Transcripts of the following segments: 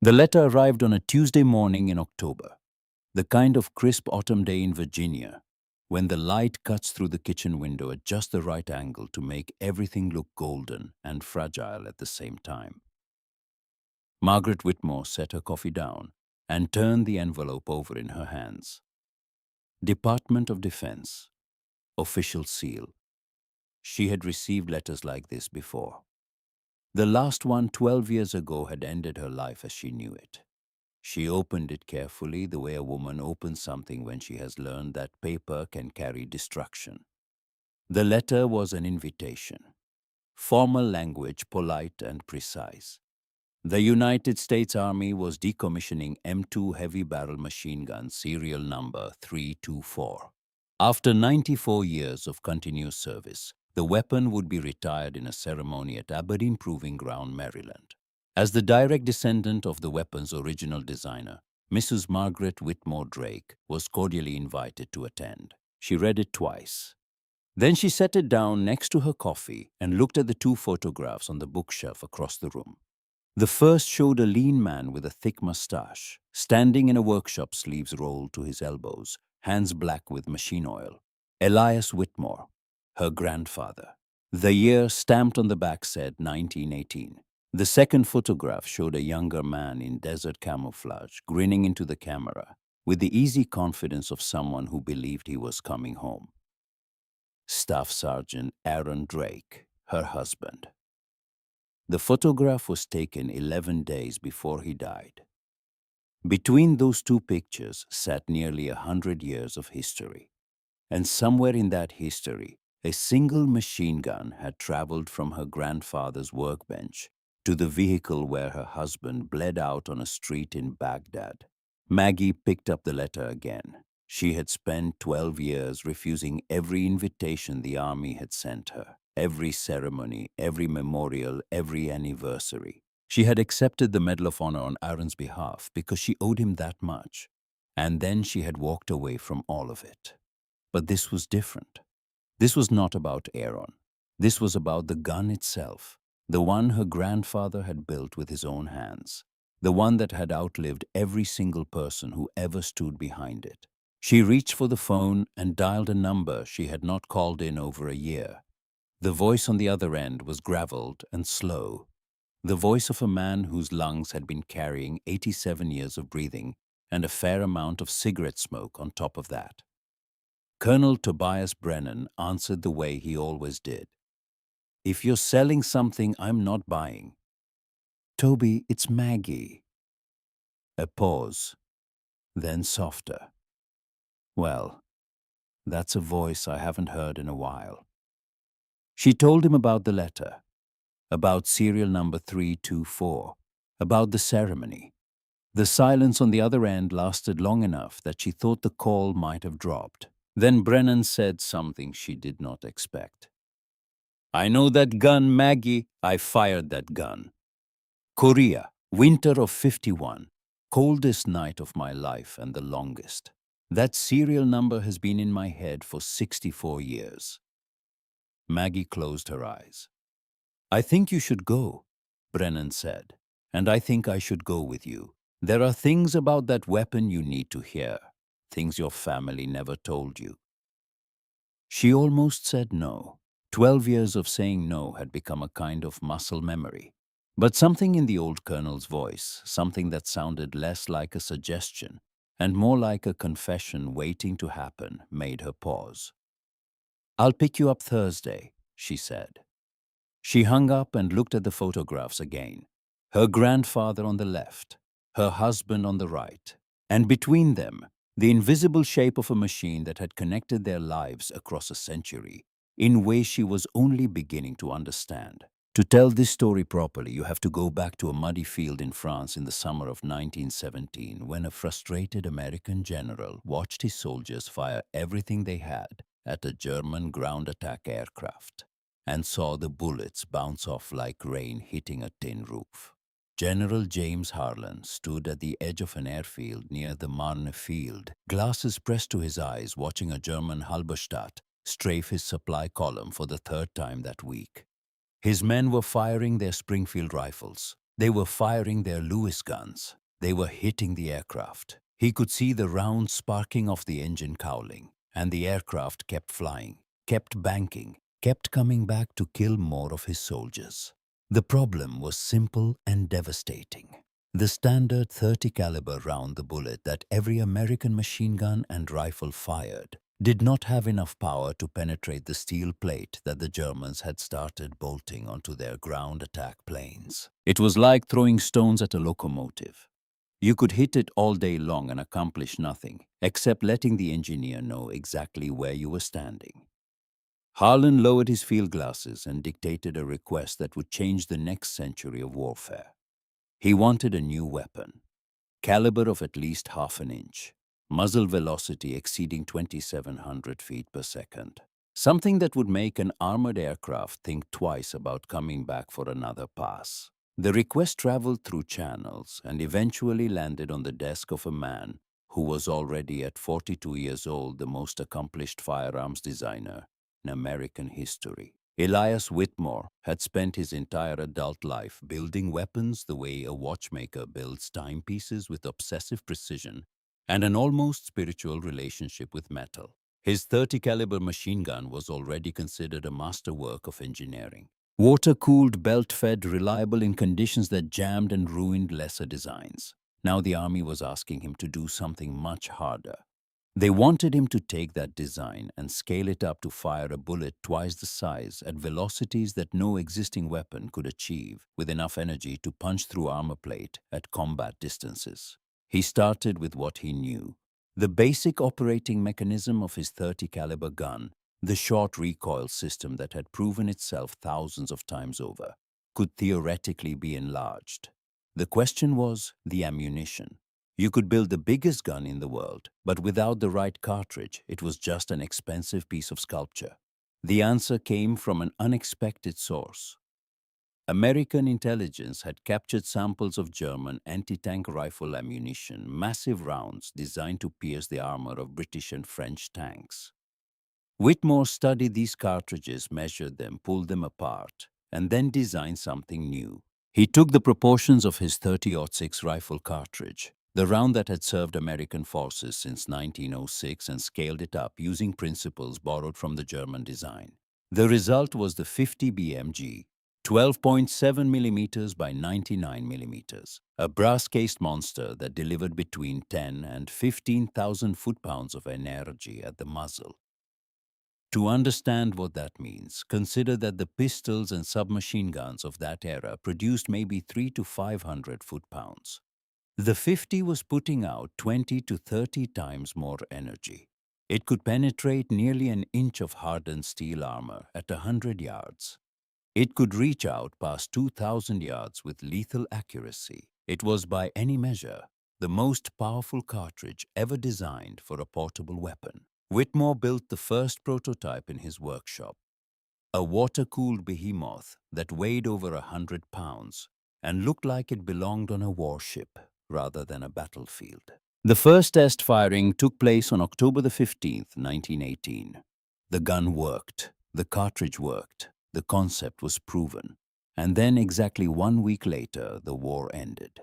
The letter arrived on a Tuesday morning in October, the kind of crisp autumn day in Virginia, when the light cuts through the kitchen window at just the right angle to make everything look golden and fragile at the same time. Margaret Whitmore set her coffee down and turned the envelope over in her hands. Department of Defense, official seal. She had received letters like this before. The last one 12 years ago had ended her life as she knew it. She opened it carefully, the way a woman opens something when she has learned that paper can carry destruction. The letter was an invitation. Formal language, polite and precise. The United States Army was decommissioning M2 heavy barrel machine gun serial number 324. After 94 years of continuous service, the weapon would be retired in a ceremony at Aberdeen Proving Ground, Maryland. As the direct descendant of the weapon's original designer, Mrs. Margaret Whitmore Drake was cordially invited to attend. She read it twice. Then she set it down next to her coffee and looked at the two photographs on the bookshelf across the room. The first showed a lean man with a thick mustache, standing in a workshop, sleeves rolled to his elbows, hands black with machine oil. Elias Whitmore, her grandfather. The year stamped on the back said 1918. The second photograph showed a younger man in desert camouflage, grinning into the camera, with the easy confidence of someone who believed he was coming home. Staff Sergeant Aaron Drake, her husband. The photograph was taken 11 days before he died. Between those two pictures sat nearly 100 years of history. And somewhere in that history, a single machine gun had traveled from her grandfather's workbench to the vehicle where her husband bled out on a street in Baghdad. Maggie picked up the letter again. She had spent 12 years refusing every invitation the army had sent her, every ceremony, every memorial, every anniversary. She had accepted the Medal of Honor on Aaron's behalf because she owed him that much, and then she had walked away from all of it. But this was different. This was not about Aaron. This was about the gun itself, the one her grandfather had built with his own hands, the one that had outlived every single person who ever stood behind it. She reached for the phone and dialed a number she had not called in over a year. The voice on the other end was graveled and slow, the voice of a man whose lungs had been carrying 87 years of breathing and a fair amount of cigarette smoke on top of that. Colonel Tobias Brennan answered the way he always did. "If you're selling something I'm not buying." "Toby, it's Maggie." A pause, then softer. "Well, that's a voice I haven't heard in a while." She told him about the letter, about serial number 324, about the ceremony. The silence on the other end lasted long enough that she thought the call might have dropped. Then Brennan said something she did not expect. "I know that gun, Maggie. I fired that gun. Korea, winter of 51. Coldest night of my life and the longest. That serial number has been in my head for 64 years. Maggie closed her eyes. "I think you should go," Brennan said, "and I think I should go with you. There are things about that weapon you need to hear, things your family never told you." She almost said no. 12 years of saying no had become a kind of muscle memory. But something in the old colonel's voice, something that sounded less like a suggestion and more like a confession waiting to happen, made her pause. "I'll pick you up Thursday," she said. She hung up and looked at the photographs again. Her grandfather on the left, her husband on the right, and between them, the invisible shape of a machine that had connected their lives across a century in ways she was only beginning to understand. To tell this story properly, you have to go back to a muddy field in France in the summer of 1917 when a frustrated American general watched his soldiers fire everything they had at a German ground attack aircraft and saw the bullets bounce off like rain hitting a tin roof. General James Harlan stood at the edge of an airfield near the Marne field, glasses pressed to his eyes, watching a German Halberstadt strafe his supply column for the third time that week. His men were firing their Springfield rifles. They were firing their Lewis guns. They were hitting the aircraft. He could see the rounds sparking off the engine cowling, and the aircraft kept flying, kept banking, kept coming back to kill more of his soldiers. The problem was simple and devastating. The standard 30 caliber round the bullet that every American machine gun and rifle fired did not have enough power to penetrate the steel plate that the Germans had started bolting onto their ground attack planes. It was like throwing stones at a locomotive. You could hit it all day long and accomplish nothing, except letting the engineer know exactly where you were standing. Harlan lowered his field glasses and dictated a request that would change the next century of warfare. He wanted a new weapon, caliber of at least half an inch, muzzle velocity exceeding 2,700 feet per second. Something that would make an armored aircraft think twice about coming back for another pass. The request traveled through channels and eventually landed on the desk of a man who was already at 42 years old the most accomplished firearms designer in American history. Elias Whitmore had spent his entire adult life building weapons the way a watchmaker builds timepieces with obsessive precision and an almost spiritual relationship with metal. His 30 caliber machine gun was already considered a masterwork of engineering. Water-cooled, belt-fed, reliable in conditions that jammed and ruined lesser designs. Now the army was asking him to do something much harder. They wanted him to take that design and scale it up to fire a bullet twice the size at velocities that no existing weapon could achieve with enough energy to punch through armor plate at combat distances. He started with what he knew. The basic operating mechanism of his 30 caliber gun, the short recoil system that had proven itself thousands of times over, could theoretically be enlarged. The question was the ammunition. You could build the biggest gun in the world, but without the right cartridge, it was just an expensive piece of sculpture. The answer came from an unexpected source. American intelligence had captured samples of German anti-tank rifle ammunition, massive rounds designed to pierce the armor of British and French tanks. Whitmore studied these cartridges, measured them, pulled them apart, and then designed something new. He took the proportions of his 30-06 rifle cartridge, the round that had served American forces since 1906, and scaled it up using principles borrowed from the German design. The result was the 50 BMG, 12.7 millimeters by 99 millimeters, a brass-cased monster that delivered between 10 and 15,000 foot-pounds of energy at the muzzle. To understand what that means, consider that the pistols and submachine guns of that era produced maybe 3 to 500 foot-pounds. The 50 was putting out 20 to 30 times more energy. It could penetrate nearly an inch of hardened steel armor at 100 yards. It could reach out past 2,000 yards with lethal accuracy. It was, by any measure, the most powerful cartridge ever designed for a portable weapon. Whitmore built the first prototype in his workshop, a water-cooled behemoth that weighed over 100 pounds and looked like it belonged on a warship rather than a battlefield. The first test firing took place on October the 15th, 1918. The gun worked, the cartridge worked, the concept was proven, and then exactly 1 week later, the war ended.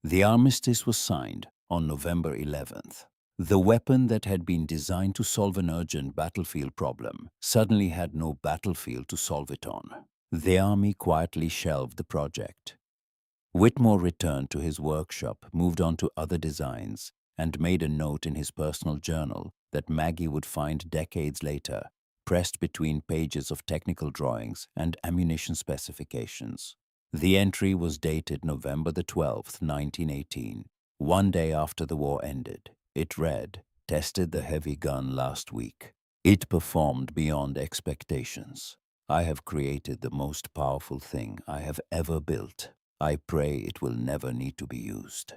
The armistice was signed on November 11th. The weapon that had been designed to solve an urgent battlefield problem suddenly had no battlefield to solve it on. The army quietly shelved the project. Whitmore returned to his workshop, moved on to other designs, and made a note in his personal journal that Maggie would find decades later, pressed between pages of technical drawings and ammunition specifications. The entry was dated November the 12th, 1918, 1 day after the war ended. It read, "Tested the heavy gun last week. It performed beyond expectations. I have created the most powerful thing I have ever built. I pray it will never need to be used."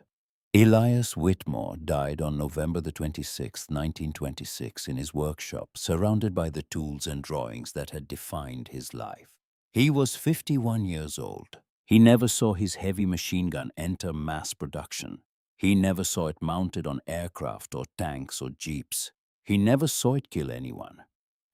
Elias Whitmore died on November the 26th, 1926, in his workshop, surrounded by the tools and drawings that had defined his life. He was 51 years old. He never saw his heavy machine gun enter mass production. He never saw it mounted on aircraft or tanks or jeeps. He never saw it kill anyone.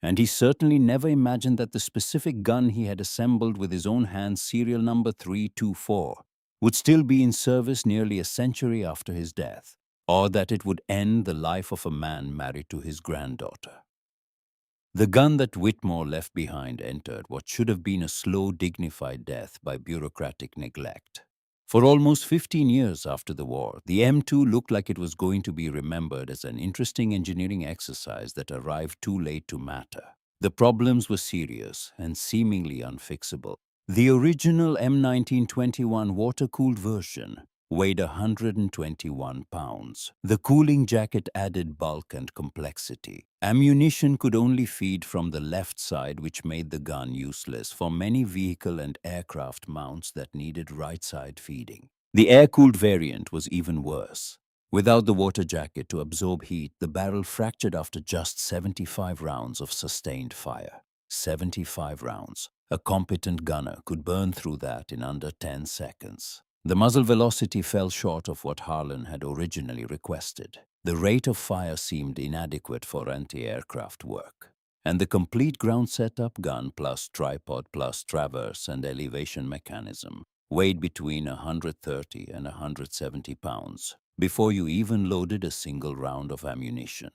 And he certainly never imagined that the specific gun he had assembled with his own hands, serial number 324, would still be in service nearly a century after his death, or that it would end the life of a man married to his granddaughter. The gun that Whitmore left behind entered what should have been a slow, dignified death by bureaucratic neglect. For almost 15 years after the war, the M2 looked like it was going to be remembered as an interesting engineering exercise that arrived too late to matter. The problems were serious and seemingly unfixable. The original M1921 water-cooled version weighed 121 pounds. The cooling jacket added bulk and complexity. Ammunition could only feed from the left side, which made the gun useless for many vehicle and aircraft mounts that needed right-side feeding. The air-cooled variant was even worse. Without the water jacket to absorb heat, the barrel fractured after just 75 rounds of sustained fire. 75 rounds. A competent gunner could burn through that in under 10 seconds. The muzzle velocity fell short of what Harlan had originally requested. The rate of fire seemed inadequate for anti-aircraft work. And the complete ground setup, gun plus tripod plus traverse and elevation mechanism, weighed between 130 and 170 pounds before you even loaded a single round of ammunition.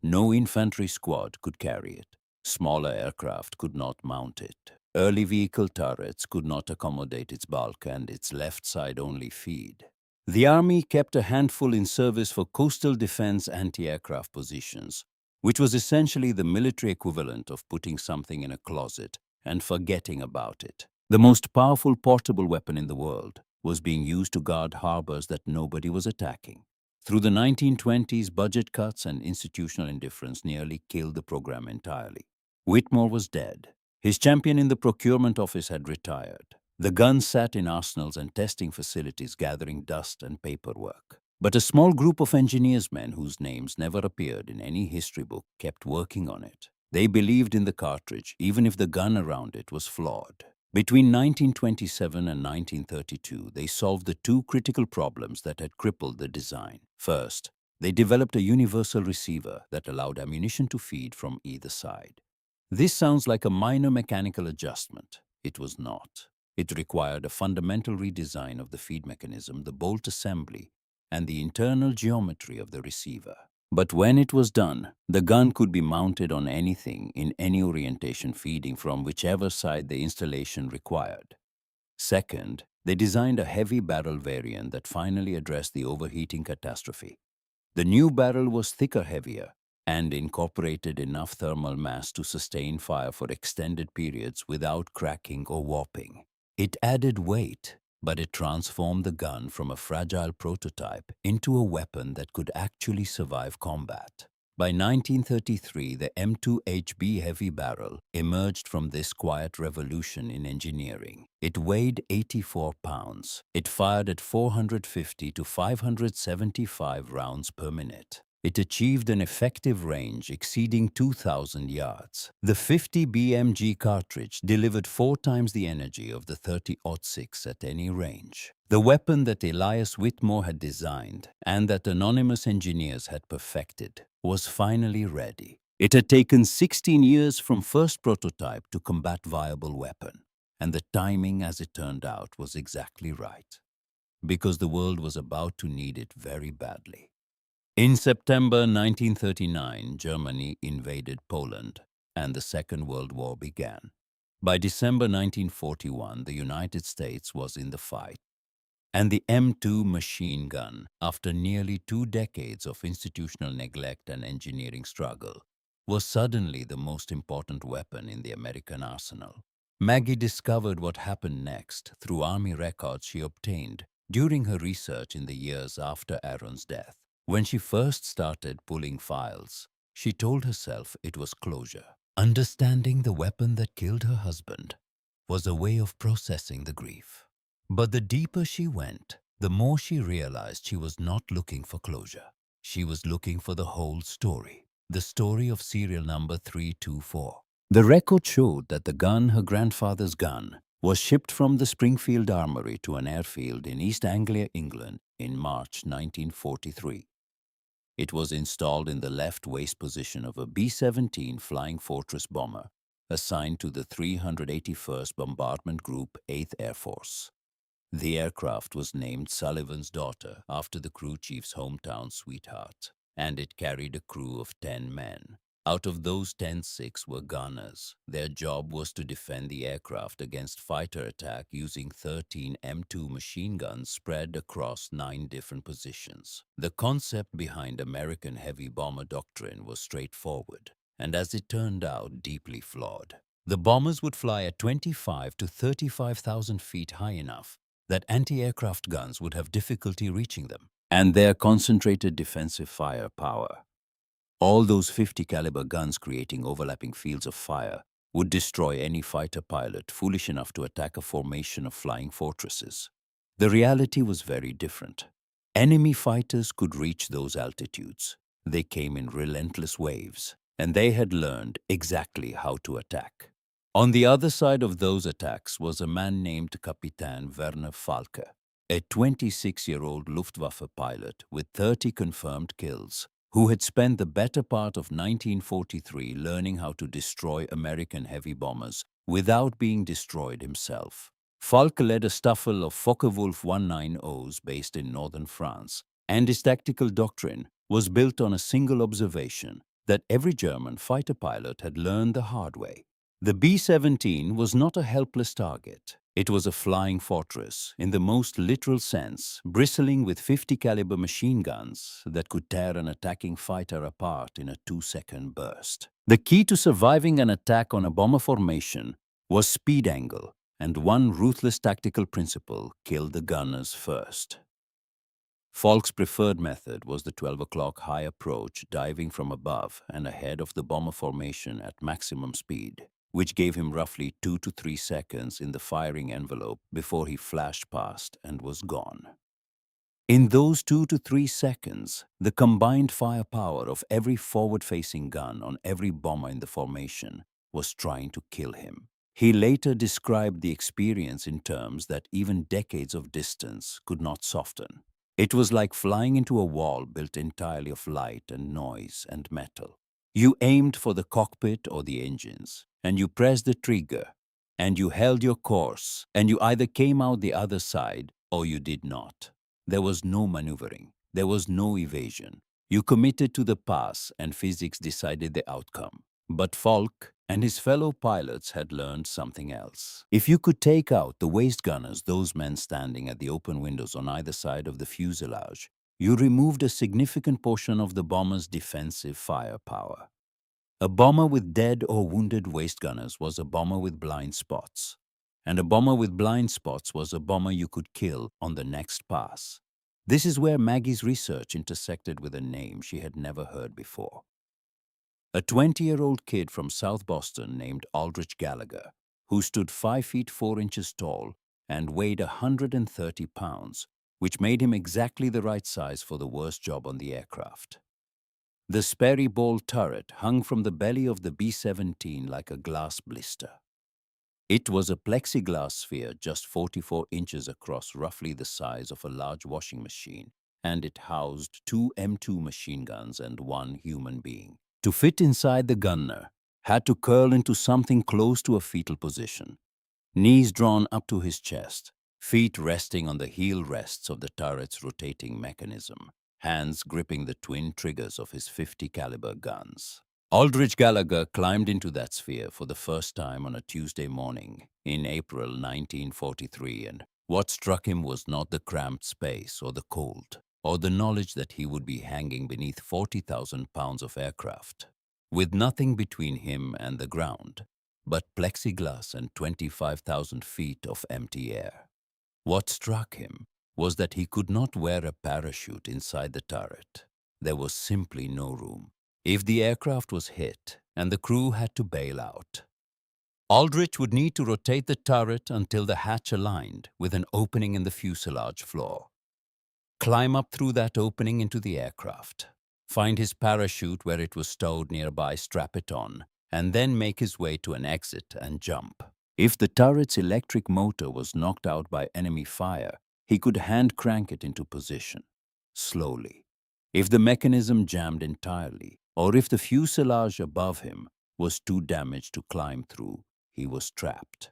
No infantry squad could carry it. Smaller aircraft could not mount it. Early vehicle turrets could not accommodate its bulk and its left side only feed. The Army kept a handful in service for coastal defense anti-aircraft positions, which was essentially the military equivalent of putting something in a closet and forgetting about it. The most powerful portable weapon in the world was being used to guard harbors that nobody was attacking. Through the 1920s, budget cuts and institutional indifference nearly killed the program entirely. Whitmore was dead. His champion in the procurement office had retired. The gun sat in arsenals and testing facilities gathering dust and paperwork. But a small group of engineers men whose names never appeared in any history book kept working on it. They believed in the cartridge, even if the gun around it was flawed. Between 1927 and 1932, they solved the two critical problems that had crippled the design. First, they developed a universal receiver that allowed ammunition to feed from either side. This sounds like a minor mechanical adjustment. It was not. It required a fundamental redesign of the feed mechanism, the bolt assembly, and the internal geometry of the receiver. But when it was done, the gun could be mounted on anything in any orientation, feeding from whichever side the installation required. Second, they designed a heavy barrel variant that finally addressed the overheating catastrophe. The new barrel was thicker, heavier, and incorporated enough thermal mass to sustain fire for extended periods without cracking or warping. It added weight, but it transformed the gun from a fragile prototype into a weapon that could actually survive combat. By 1933, the M2HB heavy barrel emerged from this quiet revolution in engineering. It weighed 84 pounds. It fired at 450 to 575 rounds per minute. It achieved an effective range exceeding 2,000 yards. The 50 BMG cartridge delivered 4 times the energy of the 30-06 at any range. The weapon that Elias Whitmore had designed and that anonymous engineers had perfected was finally ready. It had taken 16 years from first prototype to combat viable weapon, and the timing, as it turned out, was exactly right, because the world was about to need it very badly. In September 1939, Germany invaded Poland, and the Second World War began. By December 1941, the United States was in the fight, and the M2 machine gun, after nearly 2 decades of institutional neglect and engineering struggle, was suddenly the most important weapon in the American arsenal. Maggie discovered what happened next through Army records she obtained during her research in the years after Aaron's death. When she first started pulling files, she told herself it was closure. Understanding the weapon that killed her husband was a way of processing the grief. But the deeper she went, the more she realized she was not looking for closure. She was looking for the whole story, the story of serial number 324. The record showed that the gun, her grandfather's gun, was shipped from the Springfield Armory to an airfield in East Anglia, England, in March 1943. It was installed in the left waist position of a B-17 Flying Fortress bomber assigned to the 381st Bombardment Group, 8th Air Force. The aircraft was named Sullivan's Daughter after the crew chief's hometown sweetheart, and it carried a crew of 10 men. Out of those 10, 6 were gunners. Their job was to defend the aircraft against fighter attack using 13 M2 machine guns spread across 9 different positions. The concept behind American heavy bomber doctrine was straightforward, and as it turned out, deeply flawed. The bombers would fly at 25 to 35,000 feet high enough that anti-aircraft guns would have difficulty reaching them, and their concentrated defensive firepower, all those 50 caliber guns creating overlapping fields of fire, would destroy any fighter pilot foolish enough to attack a formation of flying fortresses. The reality was very different. Enemy fighters could reach those altitudes. They came in relentless waves, and they had learned exactly how to attack. On the other side of those attacks was a man named Kapitän Werner Falke, a 26-year-old Luftwaffe pilot with 30 confirmed kills, who had spent the better part of 1943 learning how to destroy American heavy bombers without being destroyed himself. Falke led a staffel of Focke-Wulf 190s based in northern France, and his tactical doctrine was built on a single observation that every German fighter pilot had learned the hard way. The B-17 was not a helpless target. It was a flying fortress, in the most literal sense, bristling with 50 caliber machine guns that could tear an attacking fighter apart in a 2-second burst. The key to surviving an attack on a bomber formation was speed angle, and one ruthless tactical principle: kill the gunners first. Falk's preferred method was the 12 o'clock high approach, diving from above and ahead of the bomber formation at maximum speed, which gave him roughly 2 to 3 seconds in the firing envelope before he flashed past and was gone. In those 2 to 3 seconds, the combined firepower of every forward-facing gun on every bomber in the formation was trying to kill him. He later described the experience in terms that even decades of distance could not soften. It was like flying into a wall built entirely of light and noise and metal. You aimed for the cockpit or the engines, and you pressed the trigger, and you held your course, and you either came out the other side or you did not. There was no maneuvering. There was no evasion. You committed to the pass, and physics decided the outcome. But Falk and his fellow pilots had learned something else. If you could take out the waist gunners, those men standing at the open windows on either side of the fuselage, you removed a significant portion of the bomber's defensive firepower. A bomber with dead or wounded waist gunners was a bomber with blind spots, and a bomber with blind spots was a bomber you could kill on the next pass. This is where Maggie's research intersected with a name she had never heard before. A 20-year-old kid from South Boston named Aldrich Gallagher, who stood 5 feet 4 inches tall and weighed 130 pounds, which made him exactly the right size for the worst job on the aircraft. The Sperry Ball turret hung from the belly of the B-17 like a glass blister. It was a plexiglass sphere just 44 inches across, roughly the size of a large washing machine, and it housed 2 M2 machine guns and 1 human being. To fit inside, the gunner had to curl into something close to a fetal position, knees drawn up to his chest, feet resting on the heel rests of the turret's rotating mechanism, hands gripping the twin triggers of his 50 caliber guns. Aldrich Gallagher climbed into that sphere for the first time on a Tuesday morning in April 1943, and what struck him was not the cramped space or the cold, or the knowledge that he would be hanging beneath 40,000 pounds of aircraft, with nothing between him and the ground but plexiglass and 25,000 feet of empty air. What struck him was that he could not wear a parachute inside the turret. There was simply no room. If the aircraft was hit and the crew had to bail out, Aldrich would need to rotate the turret until the hatch aligned with an opening in the fuselage floor, climb up through that opening into the aircraft, find his parachute where it was stowed nearby, strap it on, and then make his way to an exit and jump. If the turret's electric motor was knocked out by enemy fire, he could hand crank it into position, slowly. If the mechanism jammed entirely, or if the fuselage above him was too damaged to climb through, he was trapped.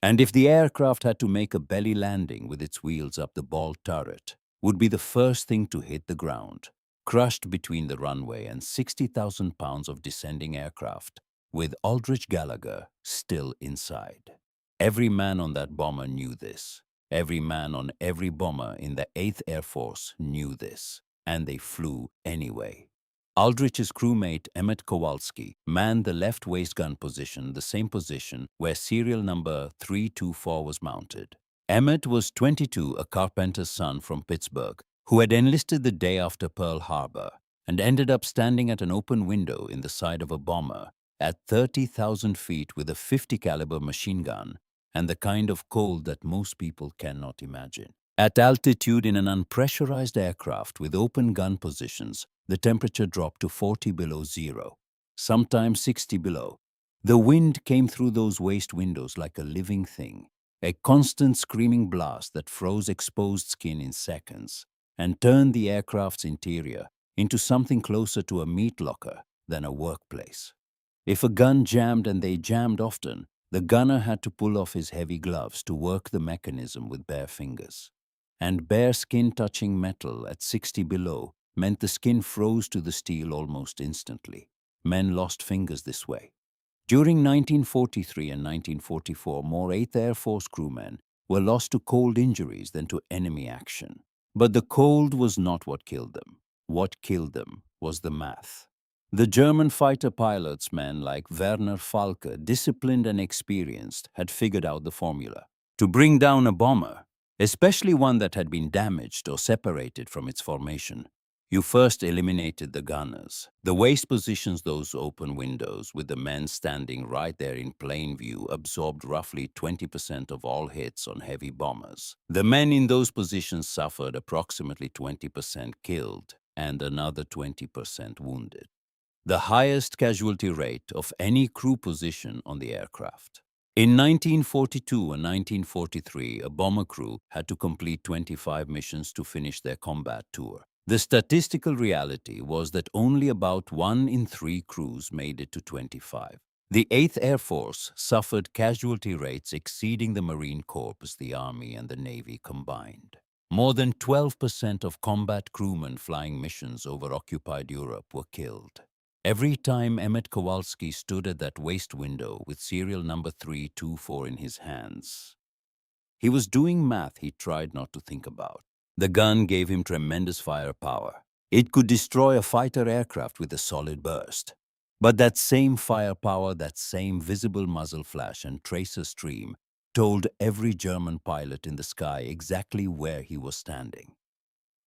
And if the aircraft had to make a belly landing with its wheels up the ball turret, would be the first thing to hit the ground, crushed between the runway and 60,000 pounds of descending aircraft, with Aldrich Gallagher still inside. Every man on that bomber knew this. Every man on every bomber in the 8th Air Force knew this, and they flew anyway. Aldrich's crewmate Emmett Kowalski manned the left waist gun position, the same position where serial number 324 was mounted. Emmett was 22, a carpenter's son from Pittsburgh, who had enlisted the day after Pearl Harbor and ended up standing at an open window in the side of a bomber at 30,000 feet with a 50 caliber machine gun and the kind of cold that most people cannot imagine. At altitude in an unpressurized aircraft with open gun positions, the temperature dropped to 40 below zero, sometimes 60 below. The wind came through those waist windows like a living thing, a constant screaming blast that froze exposed skin in seconds and turned the aircraft's interior into something closer to a meat locker than a workplace. If a gun jammed, and they jammed often, the gunner had to pull off his heavy gloves to work the mechanism with bare fingers. And bare skin touching metal at 60 below meant the skin froze to the steel almost instantly. Men lost fingers this way. During 1943 and 1944, more 8th Air Force crewmen were lost to cold injuries than to enemy action. But the cold was not what killed them. What killed them was the math. The German fighter pilots, men like Werner Falke, disciplined and experienced, had figured out the formula. To bring down a bomber, especially one that had been damaged or separated from its formation, you first eliminated the gunners. The waist positions, those open windows with the men standing right there in plain view, absorbed roughly 20% of all hits on heavy bombers. The men in those positions suffered approximately 20% killed and another 20% wounded, the highest casualty rate of any crew position on the aircraft. In 1942 and 1943, a bomber crew had to complete 25 missions to finish their combat tour. The statistical reality was that only about 1 in 3 crews made it to 25. The 8th Air Force suffered casualty rates exceeding the Marine Corps, the Army, and the Navy combined. More than 12% of combat crewmen flying missions over occupied Europe were killed. Every time Emmett Kowalski stood at that waist window with serial number 324 in his hands, he was doing math he tried not to think about. The gun gave him tremendous firepower. It could destroy a fighter aircraft with a solid burst. But that same firepower, that same visible muzzle flash and tracer stream told every German pilot in the sky exactly where he was standing.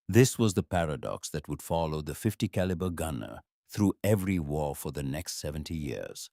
This was the paradox that would follow the 50 caliber gunner through every war for the next 70 years.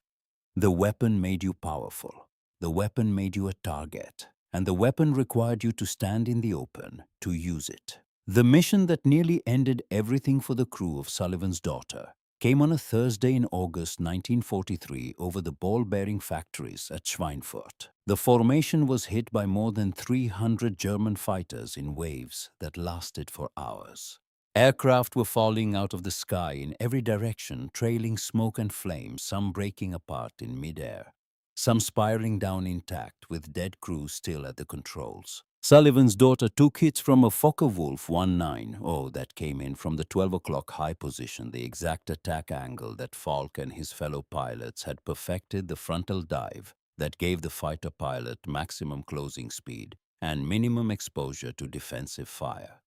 The weapon made you powerful. The weapon made you a target. And the weapon required you to stand in the open to use it. The mission that nearly ended everything for the crew of Sullivan's Daughter came on a Thursday in August 1943 over the ball-bearing factories at Schweinfurt. The formation was hit by more than 300 German fighters in waves that lasted for hours. Aircraft were falling out of the sky in every direction, trailing smoke and flame, some breaking apart in midair, some spiraling down intact with dead crews still at the controls. Sullivan's Daughter took hits from a Focke-Wulf 19 that came in from the 12 o'clock high position, the exact attack angle that Falk and his fellow pilots had perfected, the frontal dive that gave the fighter pilot maximum closing speed and minimum exposure to defensive fire.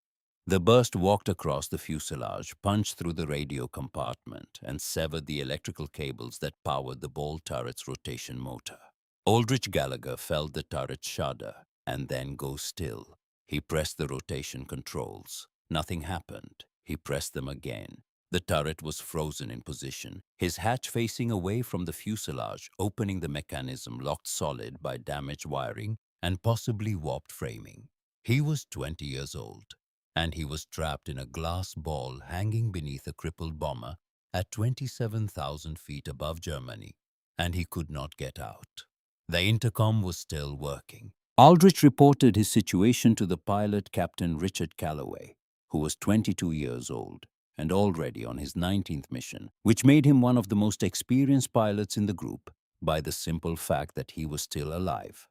The burst walked across the fuselage, punched through the radio compartment, and severed the electrical cables that powered the ball turret's rotation motor. Aldrich Gallagher felt the turret shudder and then go still. He pressed the rotation controls. Nothing happened. He pressed them again. The turret was frozen in position, his hatch facing away from the fuselage, opening the mechanism locked solid by damaged wiring and possibly warped framing. He was 20 years old, and he was trapped in a glass ball hanging beneath a crippled bomber at 27,000 feet above Germany, and he could not get out. The intercom was still working. Aldrich reported his situation to the pilot, Captain Richard Calloway, who was 22 years old and already on his 19th mission, which made him one of the most experienced pilots in the group by the simple fact that he was still alive.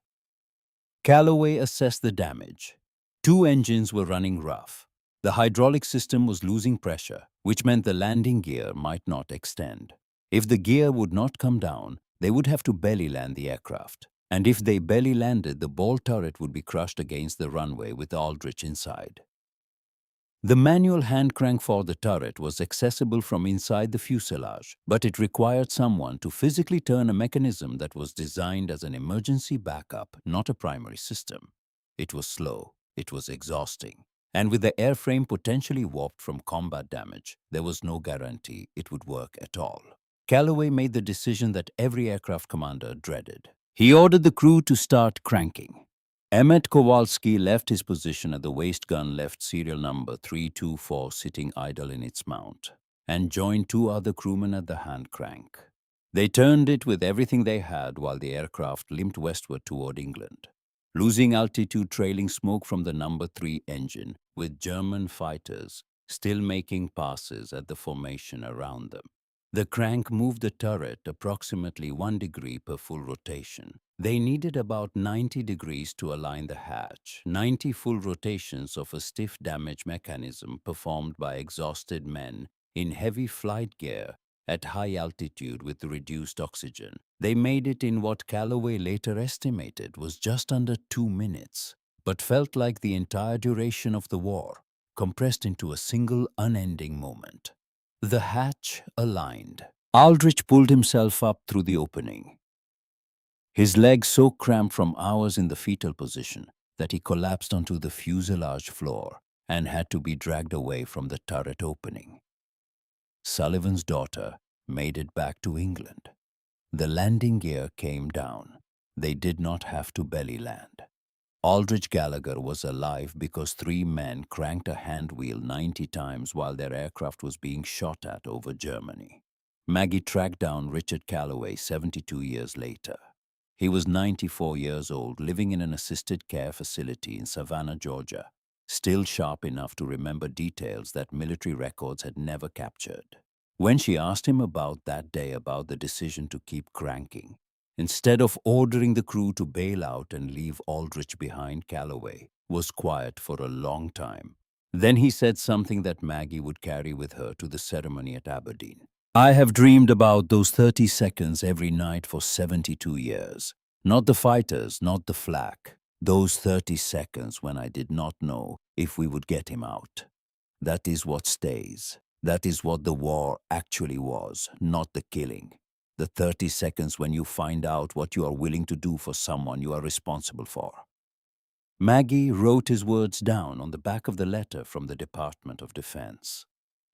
Calloway assessed the damage. Two engines were running rough. The hydraulic system was losing pressure, which meant the landing gear might not extend. If the gear would not come down, they would have to belly land the aircraft. And if they belly landed, the ball turret would be crushed against the runway with Aldrich inside. The manual hand crank for the turret was accessible from inside the fuselage, but it required someone to physically turn a mechanism that was designed as an emergency backup, not a primary system. It was slow, it was exhausting, and with the airframe potentially warped from combat damage, there was no guarantee it would work at all. Calloway made the decision that every aircraft commander dreaded. He ordered the crew to start cranking. Emmett Kowalski left his position at the waist gun, left serial number 324 sitting idle in its mount, and joined two other crewmen at the hand crank. They turned it with everything they had while the aircraft limped westward toward England, losing altitude, trailing smoke from the number 3 engine, with German fighters still making passes at the formation around them. The crank moved the turret approximately 1 degree per full rotation. They needed about 90 degrees to align the hatch, 90 full rotations of a stiff damage mechanism performed by exhausted men in heavy flight gear at high altitude with reduced oxygen. They made it in what Calloway later estimated was just under 2 minutes, but felt like the entire duration of the war, compressed into a single unending moment. The hatch aligned. Aldrich pulled himself up through the opening, his legs so cramped from hours in the fetal position that he collapsed onto the fuselage floor and had to be dragged away from the turret opening. Sullivan's daughter made it back to England. The landing gear came down. They did not have to belly land. Aldrich Gallagher was alive because 3 men cranked a hand wheel 90 times while their aircraft was being shot at over Germany. Maggie tracked down Richard Calloway 72 years later. He was 94 years old, living in an assisted care facility in Savannah, Georgia, still sharp enough to remember details that military records had never captured. When she asked him about that day, about the decision to keep cranking, instead of ordering the crew to bail out and leave Aldrich behind, Calloway was quiet for a long time. Then he said something that Maggie would carry with her to the ceremony at Aberdeen. "I have dreamed about those 30 seconds every night for 72 years. Not the fighters, not the flak. Those 30 seconds when I did not know if we would get him out. That is what stays. That is what the war actually was, not the killing. The 30 seconds when you find out what you are willing to do for someone you are responsible for." Maggie wrote his words down on the back of the letter from the Department of Defense.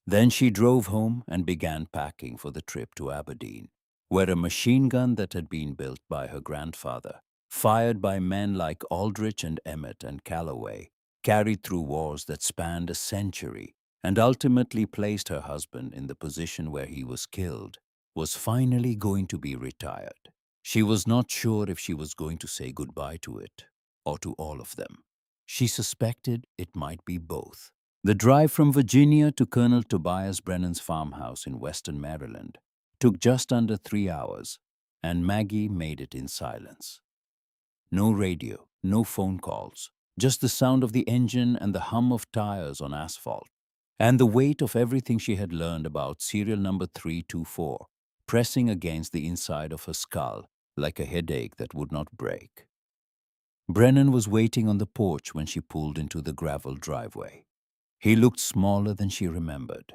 Then she drove home and began packing for the trip to Aberdeen, where a machine gun that had been built by her grandfather, fired by men like Aldrich and Emmett and Calloway, carried through wars that spanned a century and ultimately placed her husband in the position where he was killed, was finally going to be retired. She was not sure if she was going to say goodbye to it or to all of them. She suspected it might be both. The drive from Virginia to Colonel Tobias Brennan's farmhouse in western Maryland took just under 3 hours, and Maggie made it in silence. No radio, no phone calls, just the sound of the engine and the hum of tires on asphalt, and the weight of everything she had learned about serial number 324 pressing against the inside of her skull like a headache that would not break. Brennan was waiting on the porch when she pulled into the gravel driveway. He looked smaller than she remembered.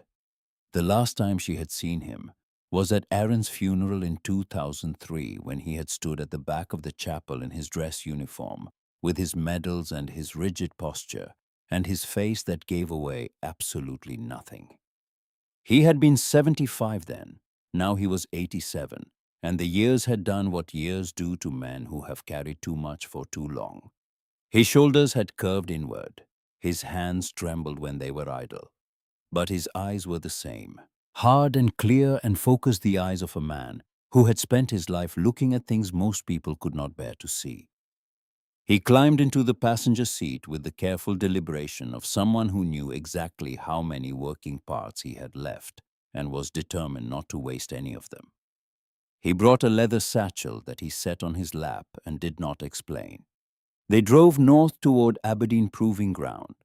The last time she had seen him was at Aaron's funeral in 2003, when he had stood at the back of the chapel in his dress uniform, with his medals and his rigid posture, and his face that gave away absolutely nothing. He had been 75 then. Now he was 87, and the years had done what years do to men who have carried too much for too long. His shoulders had curved inward. His hands trembled when they were idle. But his eyes were the same, hard and clear and focused, the eyes of a man who had spent his life looking at things most people could not bear to see. He climbed into the passenger seat with the careful deliberation of someone who knew exactly how many working parts he had left and was determined not to waste any of them. He brought a leather satchel that he set on his lap and did not explain. They drove north toward Aberdeen Proving Ground.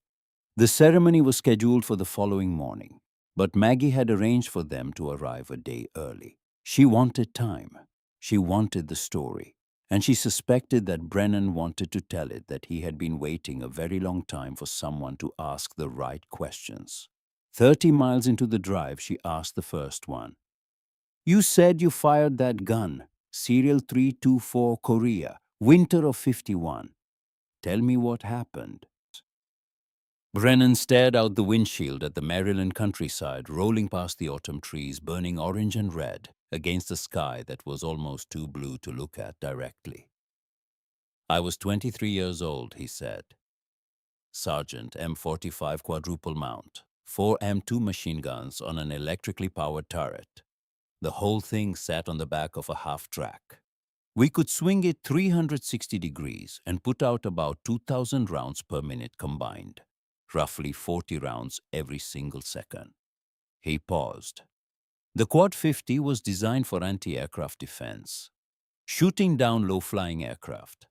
The ceremony was scheduled for the following morning, but Maggie had arranged for them to arrive a day early. She wanted time. She wanted the story. And she suspected that Brennan wanted to tell it, that he had been waiting a very long time for someone to ask the right questions. 30 miles into the drive, she asked the first one. "You said you fired that gun, Serial 324 Korea, winter of 51. Tell me what happened." Brennan stared out the windshield at the Maryland countryside, rolling past the autumn trees, burning orange and red against a sky that was almost too blue to look at directly. "I was 23 years old," he said. "Sergeant, M45 quadruple mount, 4 M2 machine guns on an electrically powered turret. The whole thing sat on the back of a half-track. We could swing it 360 degrees and put out about 2,000 rounds per minute combined, roughly 40 rounds every single second." He paused. The Quad 50 was designed for anti-aircraft defense, shooting down low-flying aircraft.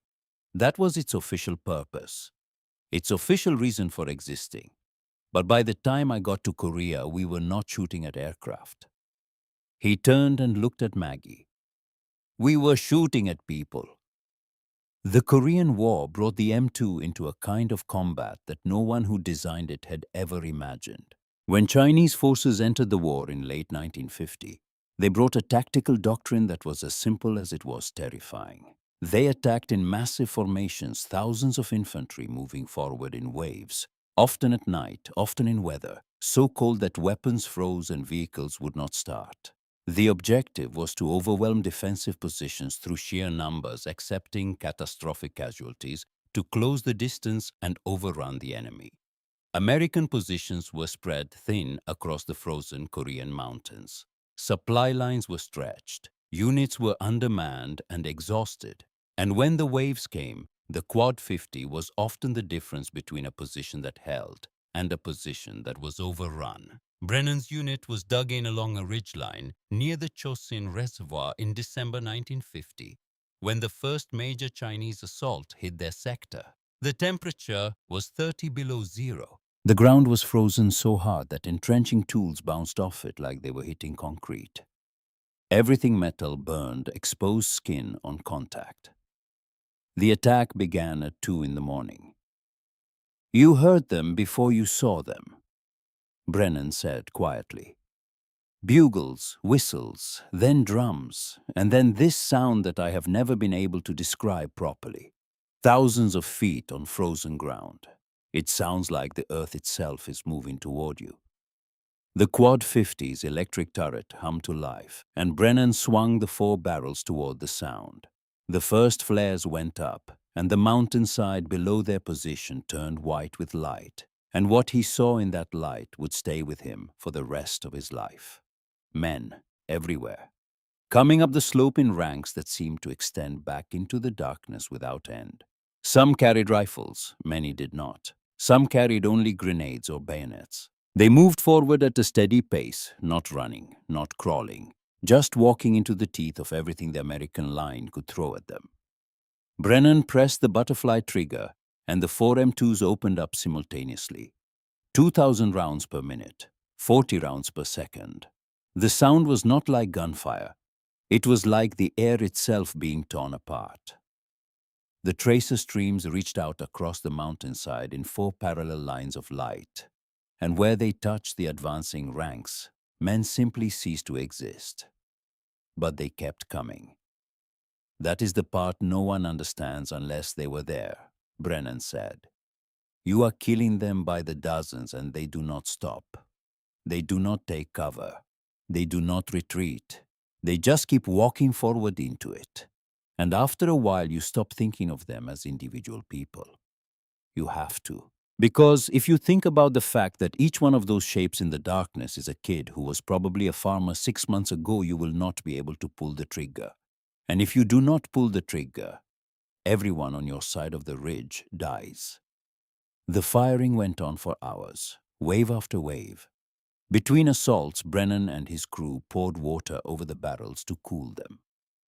That was its official purpose, its official reason for existing. But by the time I got to Korea, we were not shooting at aircraft. He turned and looked at Maggie. "We were shooting at people." The Korean War brought the M2 into a kind of combat that no one who designed it had ever imagined. When Chinese forces entered the war in late 1950, they brought a tactical doctrine that was as simple as it was terrifying. They attacked in massive formations, thousands of infantry moving forward in waves, often at night, often in weather so cold that weapons froze and vehicles would not start. The objective was to overwhelm defensive positions through sheer numbers, accepting catastrophic casualties, to close the distance and overrun the enemy. American positions were spread thin across the frozen Korean mountains. Supply lines were stretched. Units were undermanned and exhausted. And when the waves came, the Quad 50 was often the difference between a position that held and a position that was overrun. Brennan's unit was dug in along a ridgeline near the Chosin Reservoir in December 1950, when the first major Chinese assault hit their sector. The temperature was 30 below zero. The ground was frozen so hard that entrenching tools bounced off it like they were hitting concrete. Everything metal burned, exposed skin on contact. The attack began at 2 in the morning. "You heard them before you saw them," Brennan said quietly. "Bugles, whistles, then drums, and then this sound that I have never been able to describe properly. Thousands of feet on frozen ground. It sounds like the earth itself is moving toward you." The Quad 50's electric turret hummed to life, and Brennan swung the 4 barrels toward the sound. The first flares went up, and the mountainside below their position turned white with light, and what he saw in that light would stay with him for the rest of his life. Men everywhere, coming up the slope in ranks that seemed to extend back into the darkness without end. Some carried rifles, many did not. Some carried only grenades or bayonets. They moved forward at a steady pace, not running, not crawling, just walking into the teeth of everything the American line could throw at them. Brennan pressed the butterfly trigger, and the 4 M2s opened up simultaneously. 2,000 rounds per minute, 40 rounds per second. The sound was not like gunfire. It was like the air itself being torn apart. The tracer streams reached out across the mountainside in 4 parallel lines of light, and where they touched the advancing ranks, men simply ceased to exist. But they kept coming. "That is the part no one understands unless they were there," Brennan said. "You are killing them by the dozens and they do not stop. They do not take cover. They do not retreat. They just keep walking forward into it. And after a while, you stop thinking of them as individual people. You have to. Because if you think about the fact that each one of those shapes in the darkness is a kid who was probably a farmer 6 months ago, you will not be able to pull the trigger. And if you do not pull the trigger, everyone on your side of the ridge dies." The firing went on for hours, wave after wave. Between assaults, Brennan and his crew poured water over the barrels to cool them.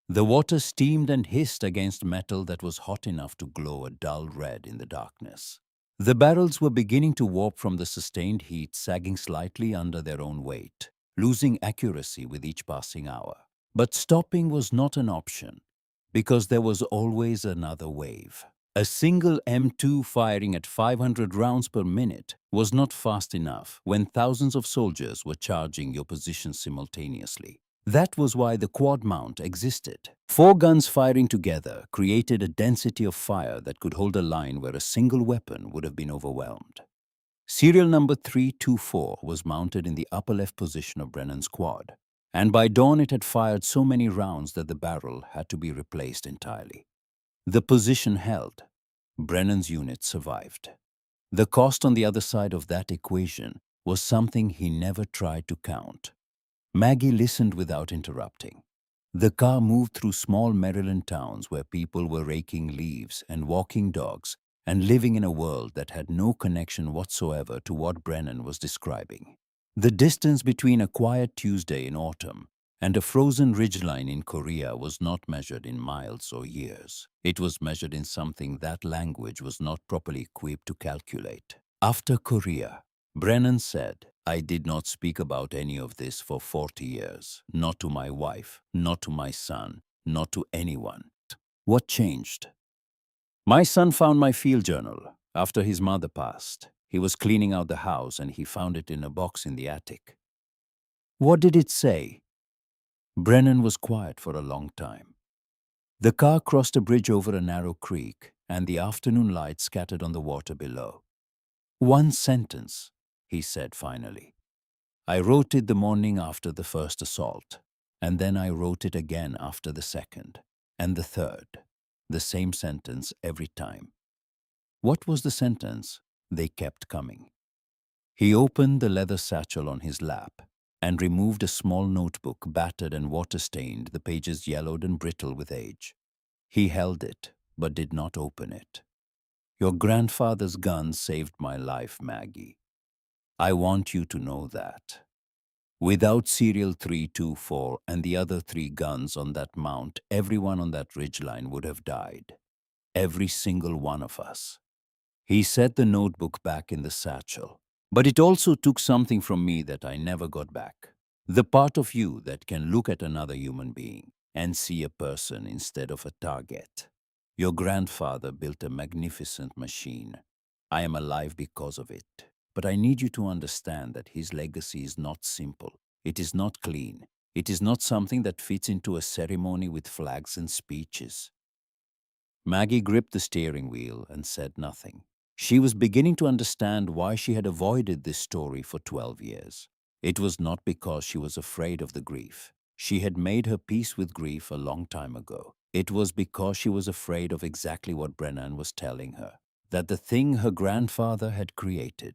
The water steamed and hissed against metal that was hot enough to glow a dull red in the darkness. The barrels were beginning to warp from the sustained heat, sagging slightly under their own weight, losing accuracy with each passing hour. But stopping was not an option, because there was always another wave. A single M2 firing at 500 rounds per minute was not fast enough when thousands of soldiers were charging your position simultaneously. That was why the quad mount existed. 4 guns firing together created a density of fire that could hold a line where a single weapon would have been overwhelmed. Serial number 324 was mounted in the upper left position of Brennan's quad, and by dawn it had fired so many rounds that the barrel had to be replaced entirely. The position held. Brennan's unit survived. The cost on the other side of that equation was something he never tried to count. Maggie listened without interrupting. The car moved through small Maryland towns where people were raking leaves and walking dogs and living in a world that had no connection whatsoever to what Brennan was describing. The distance between a quiet Tuesday in autumn and a frozen ridgeline in Korea was not measured in miles or years. It was measured in something that language was not properly equipped to calculate. After Korea, Brennan said, "I did not speak about any of this for 40 years, not to my wife, not to my son, not to anyone." What changed? My son found my field journal after his mother passed. He was cleaning out the house and he found it in a box in the attic. What did it say? Brennan was quiet for a long time. The car crossed a bridge over a narrow creek, and the afternoon light scattered on the water below. "One sentence," he said finally. "I wrote it the morning after the first assault, and then I wrote it again after the second, and the third. The same sentence every time." What was the sentence? They kept coming. He opened the leather satchel on his lap and removed a small notebook, battered and water-stained, the pages yellowed and brittle with age. He held it, but did not open it. "Your grandfather's gun saved my life, Maggie. I want you to know that. Without serial 324 and the other 3 guns on that mount, everyone on that ridgeline would have died. Every single one of us." He set the notebook back in the satchel. "But it also took something from me that I never got back. The part of you that can look at another human being and see a person instead of a target. Your grandfather built a magnificent machine. I am alive because of it. But I need you to understand that his legacy is not simple. It is not clean. It is not something that fits into a ceremony with flags and speeches." Maggie gripped the steering wheel and said nothing. She was beginning to understand why she had avoided this story for 12 years. It was not because she was afraid of the grief. She had made her peace with grief a long time ago. It was because she was afraid of exactly what Brennan was telling her, that the thing her grandfather had created,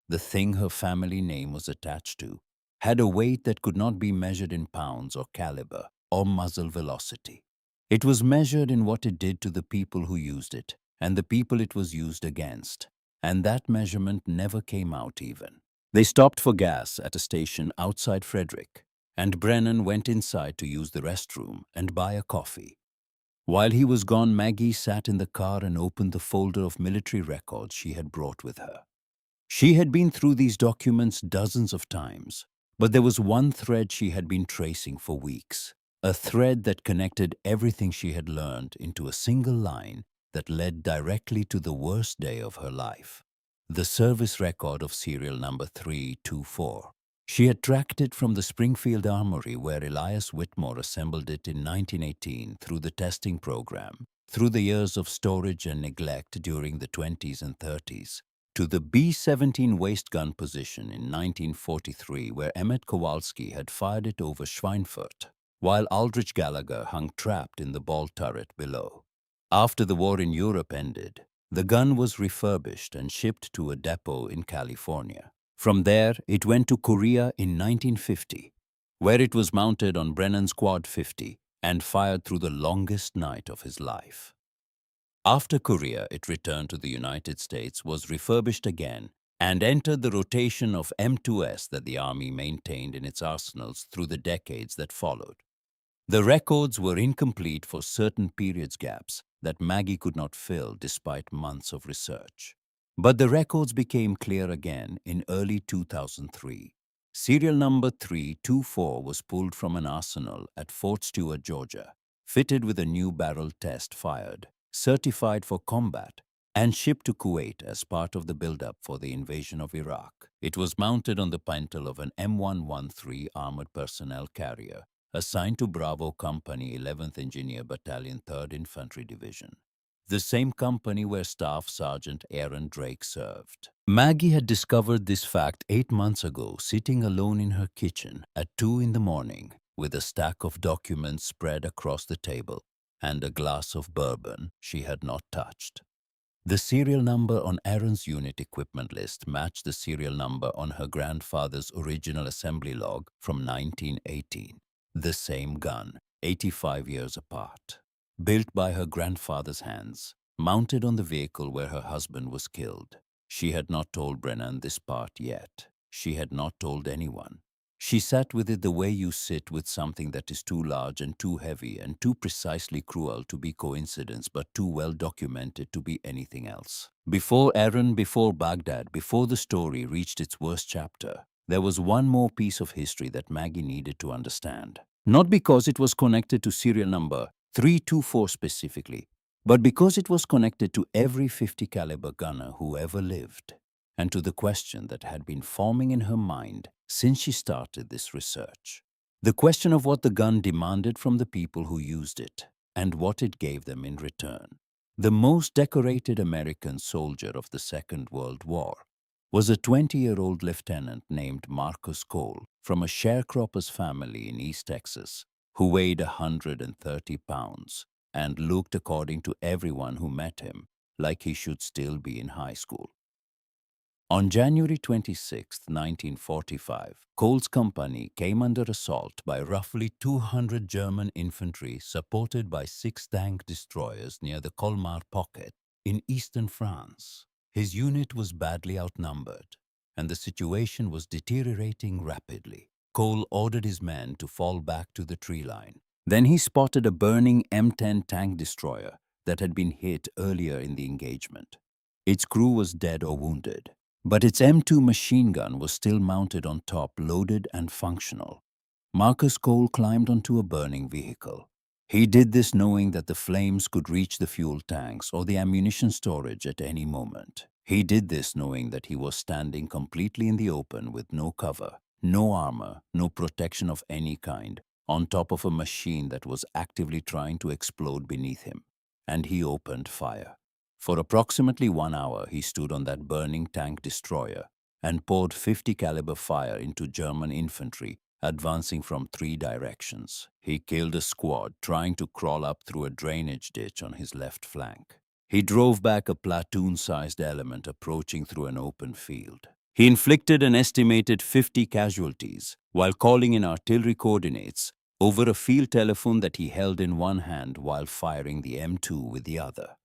the thing her family name was attached to, had a weight that could not be measured in pounds or caliber or muzzle velocity. It was measured in what it did to the people who used it and the people it was used against, and that measurement never came out even. They stopped for gas at a station outside Frederick, and Brennan went inside to use the restroom and buy a coffee. While he was gone, Maggie sat in the car and opened the folder of military records she had brought with her. She had been through these documents dozens of times, but there was one thread she had been tracing for weeks, a thread that connected everything she had learned into a single line that led directly to the worst day of her life, the service record of serial number 324. She had tracked it from the Springfield Armory where Elias Whitmore assembled it in 1918 through the testing program, through the years of storage and neglect during the 20s and 30s, to the B-17 waist gun position in 1943 where Emmett Kowalski had fired it over Schweinfurt, while Aldrich Gallagher hung trapped in the ball turret below. After the war in Europe ended, the gun was refurbished and shipped to a depot in California. From there, it went to Korea in 1950, where it was mounted on Brennan's Quad 50 and fired through the longest night of his life. After Korea, it returned to the United States, was refurbished again, and entered the rotation of M2S that the Army maintained in its arsenals through the decades that followed. The records were incomplete for certain periods gaps that Maggie could not fill despite months of research. But the records became clear again in early 2003. Serial number 324 was pulled from an arsenal at Fort Stewart, Georgia, fitted with a new barrel test fired, certified for combat, and shipped to Kuwait as part of the buildup for the invasion of Iraq. It was mounted on the pintle of an M113 armored personnel carrier assigned to Bravo Company 11th Engineer Battalion 3rd Infantry Division, the same company where Staff Sergeant Aaron Drake served. Maggie had discovered this fact 8 months ago, sitting alone in her kitchen at 2 in the morning with a stack of documents spread across the table and a glass of bourbon she had not touched. The serial number on Aaron's unit equipment list matched the serial number on her grandfather's original assembly log from 1918. The same gun, 85 years apart. Built by her grandfather's hands, mounted on the vehicle where her husband was killed. She had not told Brennan this part yet. She had not told anyone. She sat with it the way you sit with something that is too large and too heavy and too precisely cruel to be coincidence but too well documented to be anything else. Before Aaron, before Baghdad, before the story reached its worst chapter, there was one more piece of history that Maggie needed to understand. Not because it was connected to serial number 324 specifically, but because it was connected to every 50 caliber gunner who ever lived, and to the question that had been forming in her mind since she started this research. The question of what the gun demanded from the people who used it, and what it gave them in return. The most decorated American soldier of the Second World War was a 20-year-old lieutenant named Marcus Cole from a sharecropper's family in East Texas who weighed 130 pounds and looked, according to everyone who met him, like he should still be in high school. On January 26, 1945, Cole's company came under assault by roughly 200 German infantry supported by 6 tank destroyers near the Colmar Pocket in eastern France. His unit was badly outnumbered, and the situation was deteriorating rapidly. Cole ordered his men to fall back to the tree line. Then he spotted a burning M10 tank destroyer that had been hit earlier in the engagement. Its crew was dead or wounded, but its M2 machine gun was still mounted on top, loaded and functional. Marcus Cole climbed onto a burning vehicle. He did this knowing that the flames could reach the fuel tanks or the ammunition storage at any moment. He did this knowing that he was standing completely in the open with no cover, no armor, no protection of any kind, on top of a machine that was actively trying to explode beneath him. And he opened fire. For approximately 1 hour, he stood on that burning tank destroyer and poured 50 caliber fire into German infantry advancing from 3 directions. He killed a squad trying to crawl up through a drainage ditch on his left flank. He drove back a platoon-sized element approaching through an open field. He inflicted an estimated 50 casualties while calling in artillery coordinates over a field telephone that he held in one hand while firing the M2 with the other.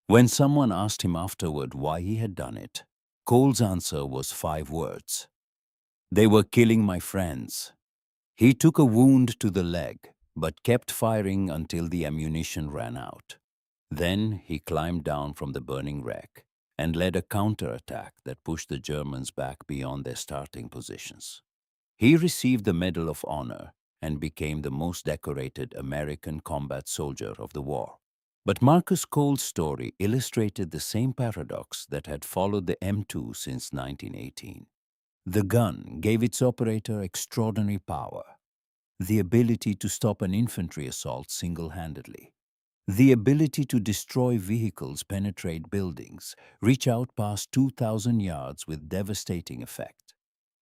When someone asked him afterward why he had done it, Cole's answer was 5 words. They were killing my friends. He took a wound to the leg, but kept firing until the ammunition ran out. Then he climbed down from the burning wreck and led a counterattack that pushed the Germans back beyond their starting positions. He received the Medal of Honor and became the most decorated American combat soldier of the war. But Marcus Cole's story illustrated the same paradox that had followed the M2 since 1918. The gun gave its operator extraordinary power, the ability to stop an infantry assault single-handedly, the ability to destroy vehicles, penetrate buildings, reach out past 2,000 yards with devastating effect.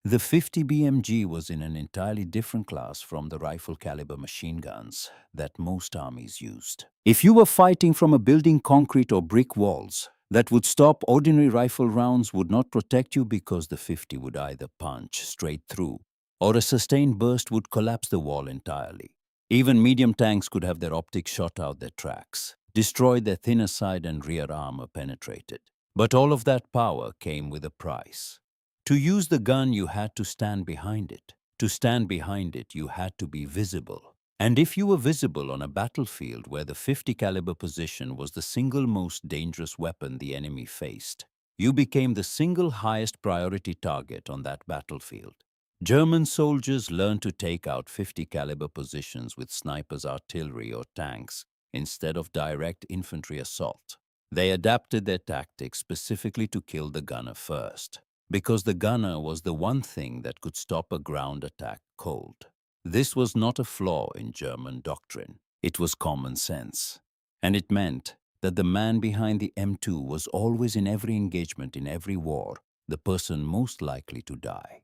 The 50 BMG was in an entirely different class from the rifle-caliber machine guns that most armies used. If you were fighting from a building, concrete or brick walls that would stop, ordinary rifle rounds would not protect you because the 50 would either punch straight through or a sustained burst would collapse the wall entirely. Even medium tanks could have their optics shot out their tracks, destroy their thinner side and rear armor penetrated. But all of that power came with a price. To use the gun, you had to stand behind it. To stand behind it, you had to be visible. And if you were visible on a battlefield where the 50 caliber position was the single most dangerous weapon the enemy faced, you became the single highest priority target on that battlefield. German soldiers learned to take out 50 caliber positions with snipers, artillery, or tanks instead of direct infantry assault. They adapted their tactics specifically to kill the gunner first, because the gunner was the one thing that could stop a ground attack cold. This was not a flaw in German doctrine. It was common sense. And it meant that the man behind the M2 was always in every engagement, in every war, the person most likely to die.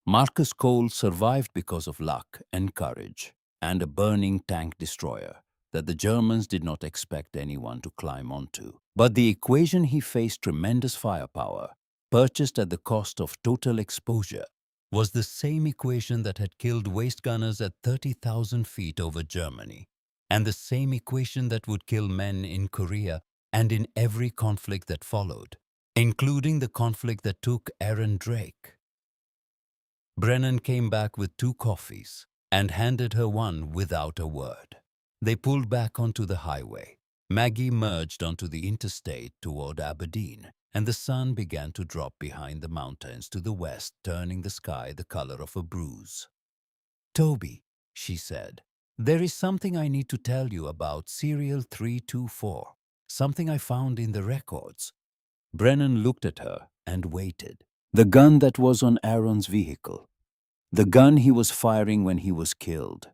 Marcus Cole survived because of luck and courage and a burning tank destroyer that the Germans did not expect anyone to climb onto. But the equation he faced tremendous firepower, purchased at the cost of total exposure, was the same equation that had killed waist gunners at 30,000 feet over Germany, and the same equation that would kill men in Korea and in every conflict that followed, including the conflict that took Aaron Drake. Brennan came back with 2 coffees and handed her one without a word. They pulled back onto the highway. Maggie merged onto the interstate toward Aberdeen, and the sun began to drop behind the mountains to the west, turning the sky the color of a bruise. "Toby," she said, "there is something I need to tell you about Serial 324, something I found in the records." Brennan looked at her and waited. The gun that was on Aaron's vehicle. The gun he was firing when he was killed.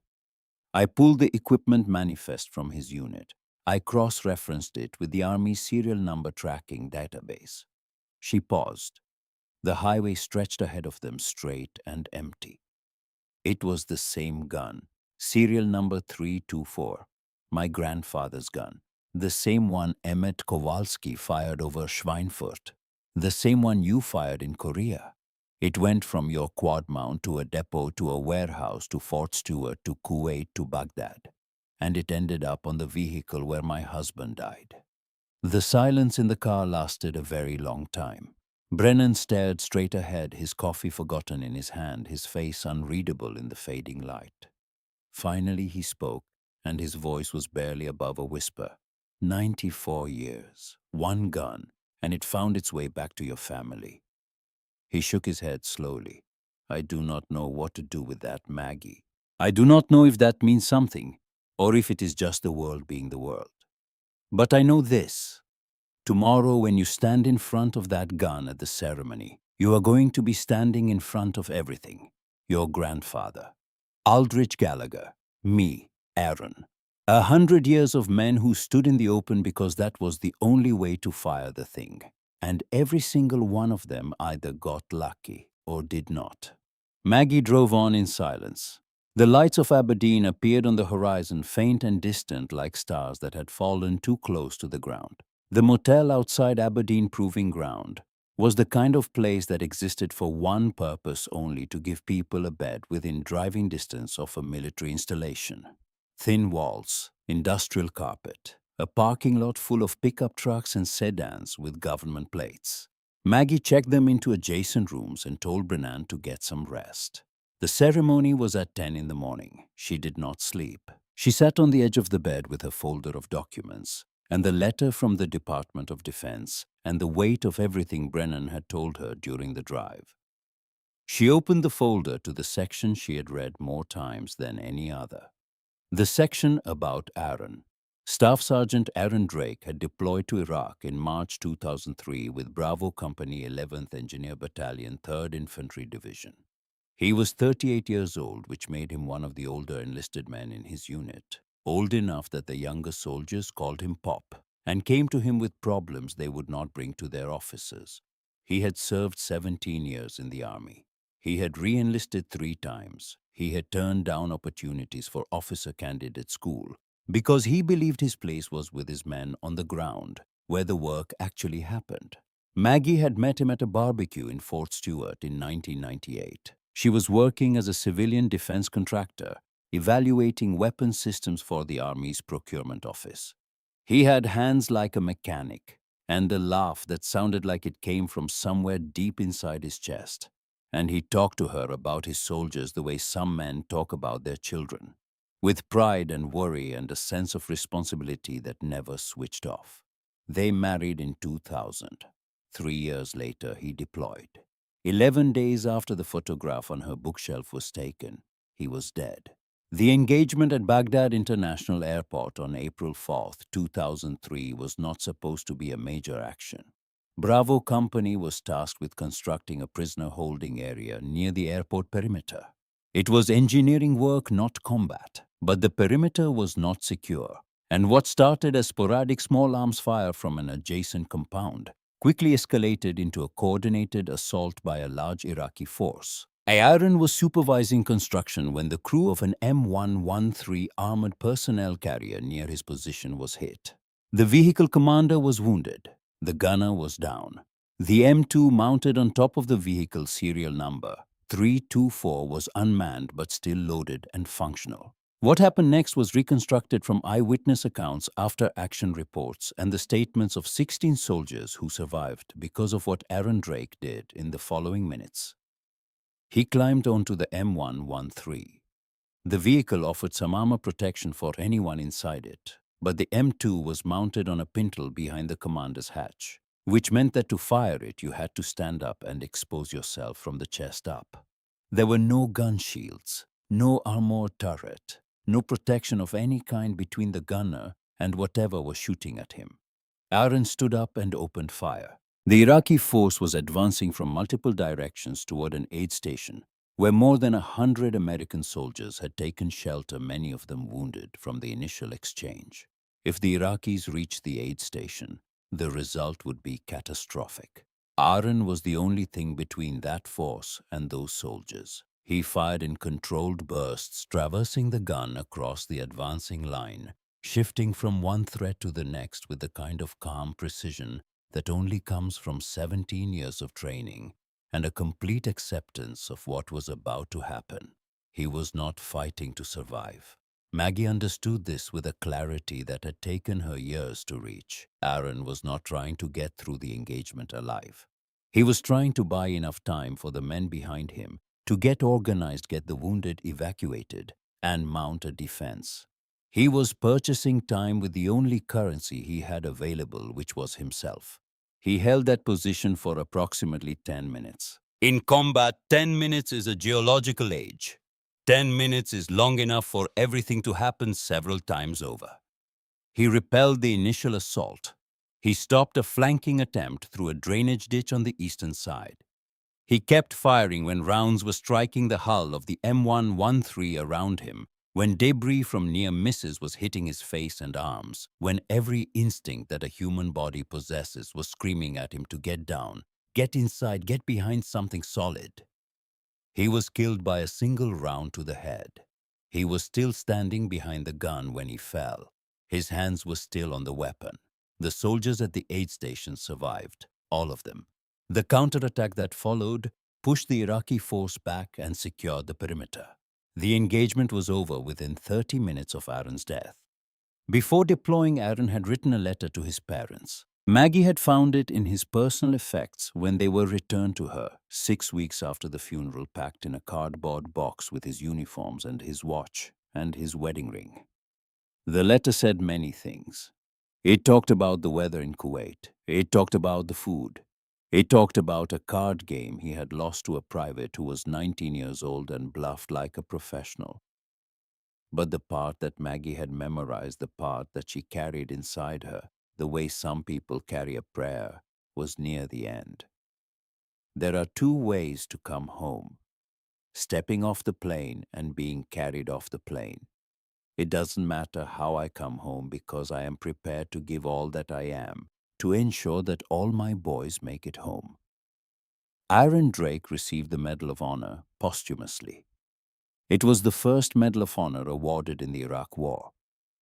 I pulled the equipment manifest from his unit. I cross-referenced it with the Army's serial number tracking database. She paused. The highway stretched ahead of them, straight and empty. It was the same gun, serial number 324, my grandfather's gun. The same one Emmett Kowalski fired over Schweinfurt. The same one you fired in Korea. It went from your quad mount to a depot to a warehouse to Fort Stewart to Kuwait to Baghdad. And it ended up on the vehicle where my husband died. The silence in the car lasted a very long time. Brennan stared straight ahead, his coffee forgotten in his hand, his face unreadable in the fading light. Finally he spoke, and his voice was barely above a whisper. 94 years, one gun, and it found its way back to your family. He shook his head slowly. I do not know what to do with that, Maggie. I do not know if that means something, or if it is just the world being the world. But I know this. Tomorrow, when you stand in front of that gun at the ceremony, you are going to be standing in front of everything. Your grandfather, Aldrich Gallagher, me, Aaron. 100 years of men who stood in the open because that was the only way to fire the thing. And every single one of them either got lucky or did not. Maggie drove on in silence. The lights of Aberdeen appeared on the horizon, faint and distant like stars that had fallen too close to the ground. The motel outside Aberdeen Proving Ground was the kind of place that existed for one purpose only: to give people a bed within driving distance of a military installation. Thin walls, industrial carpet, a parking lot full of pickup trucks and sedans with government plates. Maggie checked them into adjacent rooms and told Brennan to get some rest. The ceremony was at 10 in the morning. She did not sleep. She sat on the edge of the bed with her folder of documents and the letter from the Department of Defense and the weight of everything Brennan had told her during the drive. She opened the folder to the section she had read more times than any other. The section about Aaron. Staff Sergeant Aaron Drake had deployed to Iraq in March 2003 with Bravo Company 11th Engineer Battalion, 3rd Infantry Division. He was 38 years old, which made him one of the older enlisted men in his unit, old enough that the younger soldiers called him Pop and came to him with problems they would not bring to their officers. He had served 17 years in the Army. He had re-enlisted 3 times. He had turned down opportunities for officer candidate school because he believed his place was with his men on the ground, where the work actually happened. Maggie had met him at a barbecue in Fort Stewart in 1998. She was working as a civilian defense contractor, evaluating weapon systems for the Army's procurement office. He had hands like a mechanic and a laugh that sounded like it came from somewhere deep inside his chest. And he talked to her about his soldiers the way some men talk about their children. with pride and worry and a sense of responsibility that never switched off. They married in 2000. 3 years later, he deployed. 11 days after the photograph on her bookshelf was taken, he was dead. The engagement at Baghdad International Airport on April 4, 2003 was not supposed to be a major action. Bravo Company was tasked with constructing a prisoner holding area near the airport perimeter. It was engineering work, not combat, but the perimeter was not secure, and what started as sporadic small arms fire from an adjacent compound quickly escalated into a coordinated assault by a large Iraqi force. Aaron was supervising construction when the crew of an M113 armored personnel carrier near his position was hit. The vehicle commander was wounded. The gunner was down. The M2 mounted on top of the vehicle serial number 324 was unmanned but still loaded and functional. What happened next was reconstructed from eyewitness accounts, after-action reports, and the statements of 16 soldiers who survived because of what Aaron Drake did in the following minutes. He climbed onto the M113. The vehicle offered some armor protection for anyone inside it, but the M2 was mounted on a pintle behind the commander's hatch, which meant that to fire it you had to stand up and expose yourself from the chest up. There were no gun shields, no armored turret, no protection of any kind between the gunner and whatever was shooting at him. Aaron stood up and opened fire. The Iraqi force was advancing from multiple directions toward an aid station, where more than 100 American soldiers had taken shelter, many of them wounded from the initial exchange. If the Iraqis reached the aid station, the result would be catastrophic. Aaron was the only thing between that force and those soldiers. He fired in controlled bursts, traversing the gun across the advancing line, shifting from one threat to the next with the kind of calm precision that only comes from 17 years of training and a complete acceptance of what was about to happen. He was not fighting to survive. Maggie understood this with a clarity that had taken her years to reach. Aaron was not trying to get through the engagement alive. He was trying to buy enough time for the men behind him to get organized, get the wounded evacuated, and mount a defense. He was purchasing time with the only currency he had available, which was himself. He held that position for approximately 10 minutes. In combat, 10 minutes is a geological age. 10 minutes is long enough for everything to happen several times over. He repelled the initial assault. He stopped a flanking attempt through a drainage ditch on the eastern side. He kept firing when rounds were striking the hull of the M113 around him, when debris from near misses was hitting his face and arms, when every instinct that a human body possesses was screaming at him to get down, get inside, get behind something solid. He was killed by a single round to the head. He was still standing behind the gun when he fell. His hands were still on the weapon. The soldiers at the aid station survived, all of them. The counterattack that followed pushed the Iraqi force back and secured the perimeter. The engagement was over within 30 minutes of Aaron's death. Before deploying, Aaron had written a letter to his parents. Maggie had found it in his personal effects when they were returned to her 6 weeks after the funeral, packed in a cardboard box with his uniforms and his watch and his wedding ring. The letter said many things. It talked about the weather in Kuwait. It talked about the food. It talked about a card game he had lost to a private who was 19 years old and bluffed like a professional. But the part that Maggie had memorized, the part that she carried inside her, the way some people carry a prayer, was near the end. There are two ways to come home: stepping off the plane and being carried off the plane. It doesn't matter how I come home, because I am prepared to give all that I am to ensure that all my boys make it home. Aaron Drake received the Medal of Honor posthumously. It was the first Medal of Honor awarded in the Iraq War.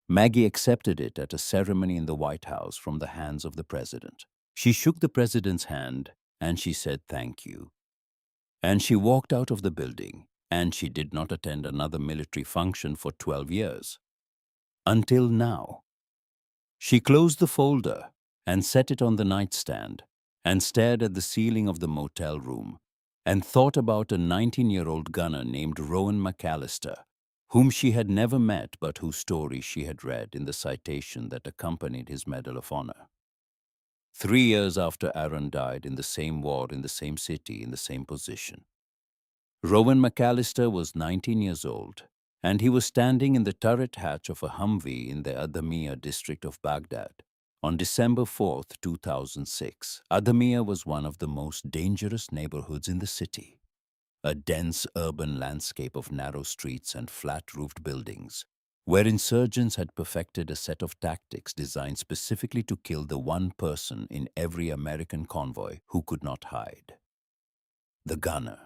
Maggie accepted it at a ceremony in the White House from the hands of the president. She shook the president's hand and she said thank you. And she walked out of the building, and she did not attend another military function for 12 years. Until now. She closed the folder and set it on the nightstand and stared at the ceiling of the motel room and thought about a 19-year-old gunner named Rowan McAllister, whom she had never met but whose story she had read in the citation that accompanied his Medal of Honor. 3 years after Aaron died in the same war, in the same city, in the same position, Rowan McAllister was 19 years old, and he was standing in the turret hatch of a Humvee in the Adamiyah district of Baghdad. On December 4, 2006, Adamiyah was one of the most dangerous neighborhoods in the city. A dense urban landscape of narrow streets and flat-roofed buildings, where insurgents had perfected a set of tactics designed specifically to kill the one person in every American convoy who could not hide: the gunner.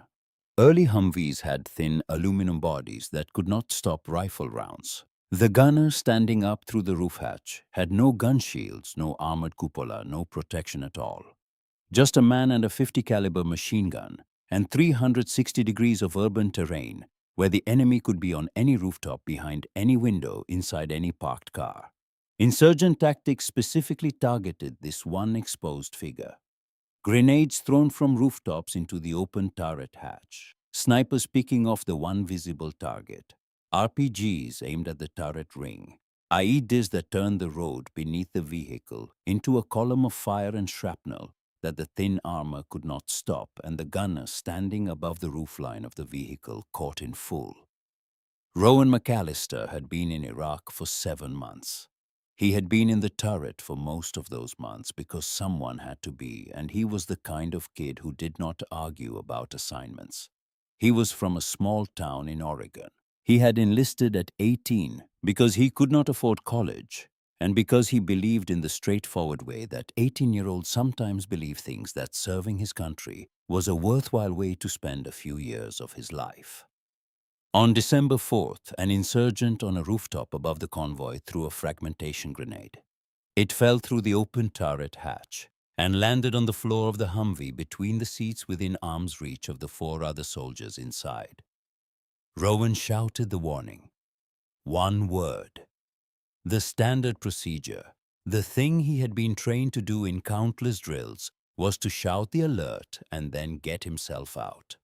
Early Humvees had thin aluminum bodies that could not stop rifle rounds. The gunner standing up through the roof hatch had no gun shields, no armored cupola, no protection at all. Just a man and a 50 caliber machine gun and 360 degrees of urban terrain where the enemy could be on any rooftop, behind any window, inside any parked car. Insurgent tactics specifically targeted this one exposed figure. Grenades thrown from rooftops into the open turret hatch. Snipers picking off the one visible target. RPGs aimed at the turret ring. IEDs that turned the road beneath the vehicle into a column of fire and shrapnel that the thin armor could not stop, and the gunner standing above the roofline of the vehicle caught in full. Rowan McAllister had been in Iraq for 7 months. He had been in the turret for most of those months because someone had to be, and he was the kind of kid who did not argue about assignments. He was from a small town in Oregon. He had enlisted at 18 because he could not afford college, and because he believed in the straightforward way that 18-year-olds sometimes believe things, that serving his country was a worthwhile way to spend a few years of his life. On December 4th, an insurgent on a rooftop above the convoy threw a fragmentation grenade. It fell through the open turret hatch and landed on the floor of the Humvee between the seats within arm's reach of the 4 other soldiers inside. Rowan shouted the warning. One word. The standard procedure, the thing he had been trained to do in countless drills, was to shout the alert and then get himself out.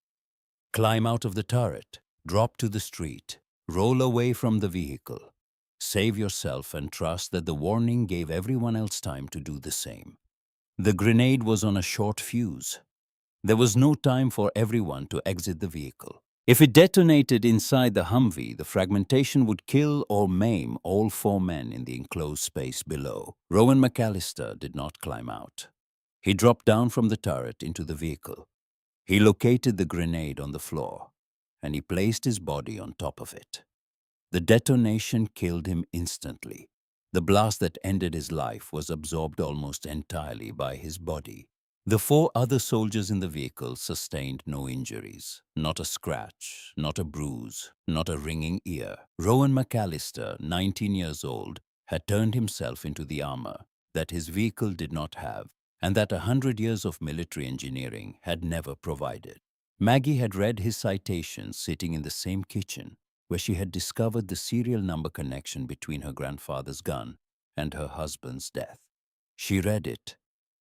Climb out of the turret. Drop to the street, roll away from the vehicle. Save yourself and trust that the warning gave everyone else time to do the same. The grenade was on a short fuse. There was no time for everyone to exit the vehicle. If it detonated inside the Humvee, the fragmentation would kill or maim all 4 men in the enclosed space below. Rowan McAllister did not climb out. He dropped down from the turret into the vehicle. He located the grenade on the floor, and he placed his body on top of it. The detonation killed him instantly. The blast that ended his life was absorbed almost entirely by his body. The 4 other soldiers in the vehicle sustained no injuries. Not a scratch, not a bruise, not a ringing ear. Rowan McAllister, 19 years old, had turned himself into the armor that his vehicle did not have, and that 100 years of military engineering had never provided. Maggie had read his citation sitting in the same kitchen where she had discovered the serial number connection between her grandfather's gun and her husband's death. She read it,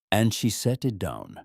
and she set it down,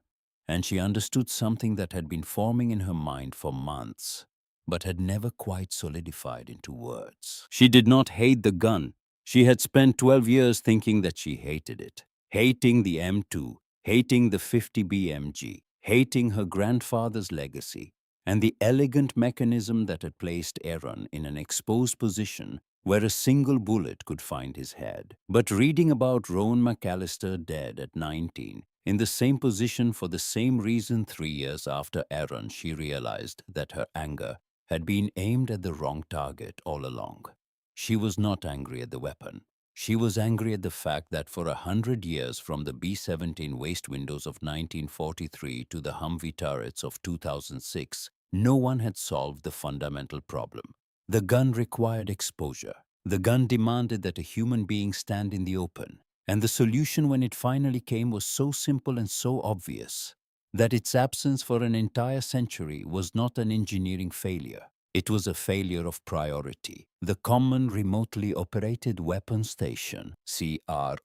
and she understood something that had been forming in her mind for months, but had never quite solidified into words. She did not hate the gun. She had spent 12 years thinking that she hated it, hating the M2, hating the 50 BMG, hating her grandfather's legacy, and the elegant mechanism that had placed Aaron in an exposed position where a single bullet could find his head. But reading about Rowan McAllister dead at 19, in the same position for the same reason 3 years after Aaron, she realized that her anger had been aimed at the wrong target all along. She was not angry at the weapon. She was angry at the fact that for 100 years, from the B-17 waste windows of 1943 to the Humvee turrets of 2006, no one had solved the fundamental problem. The gun required exposure. The gun demanded that a human being stand in the open. And the solution, when it finally came, was so simple and so obvious that its absence for an entire century was not an engineering failure. It was a failure of priority. The Common Remotely Operated Weapon Station, CROWS.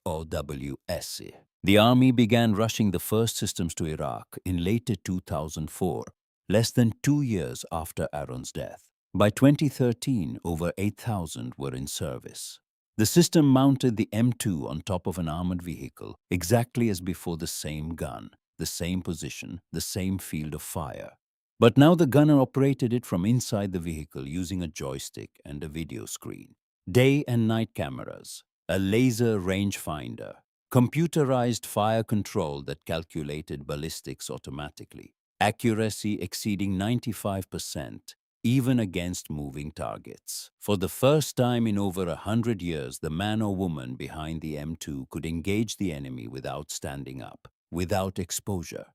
The Army began rushing the first systems to Iraq in late 2004, less than 2 years after Aaron's death. By 2013, over 8,000 were in service. The system mounted the M2 on top of an armored vehicle, exactly as before, the same gun, the same position, the same field of fire. But now the gunner operated it from inside the vehicle using a joystick and a video screen. Day and night cameras, a laser rangefinder, computerized fire control that calculated ballistics automatically, accuracy exceeding 95%, even against moving targets. For the first time in over 100 years, the man or woman behind the M2 could engage the enemy without standing up, without exposure,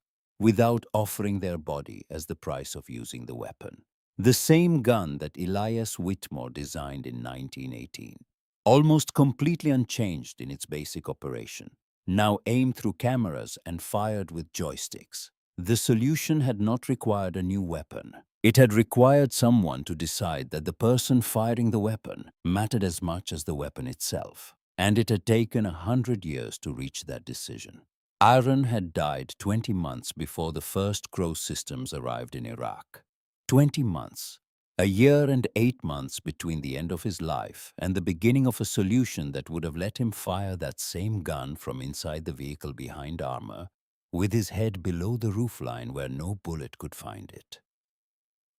without offering their body as the price of using the weapon. The same gun that Elias Whitmore designed in 1918, almost completely unchanged in its basic operation, now aimed through cameras and fired with joysticks. The solution had not required a new weapon. It had required someone to decide that the person firing the weapon mattered as much as the weapon itself. And it had taken 100 years to reach that decision. Aaron had died 20 months before the first Crow systems arrived in Iraq. 20 months. A year and 8 months between the end of his life and the beginning of a solution that would have let him fire that same gun from inside the vehicle behind armor, with his head below the roofline where no bullet could find it.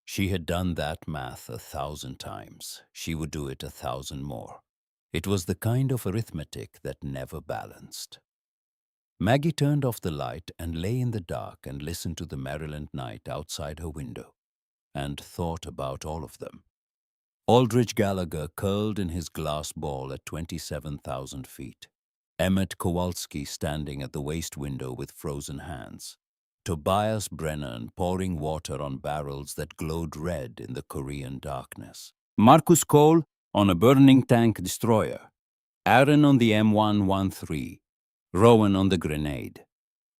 She had done that math 1,000 times. She would do it 1,000 more. It was the kind of arithmetic that never balanced. Maggie turned off the light and lay in the dark and listened to the Maryland night outside her window, and thought about all of them. Aldrich Gallagher curled in his glass ball at 27,000 feet. Emmett Kowalski standing at the waste window with frozen hands. Tobias Brennan pouring water on barrels that glowed red in the Korean darkness. Marcus Cole on a burning tank destroyer. Aaron on the M113. Rowan on the grenade.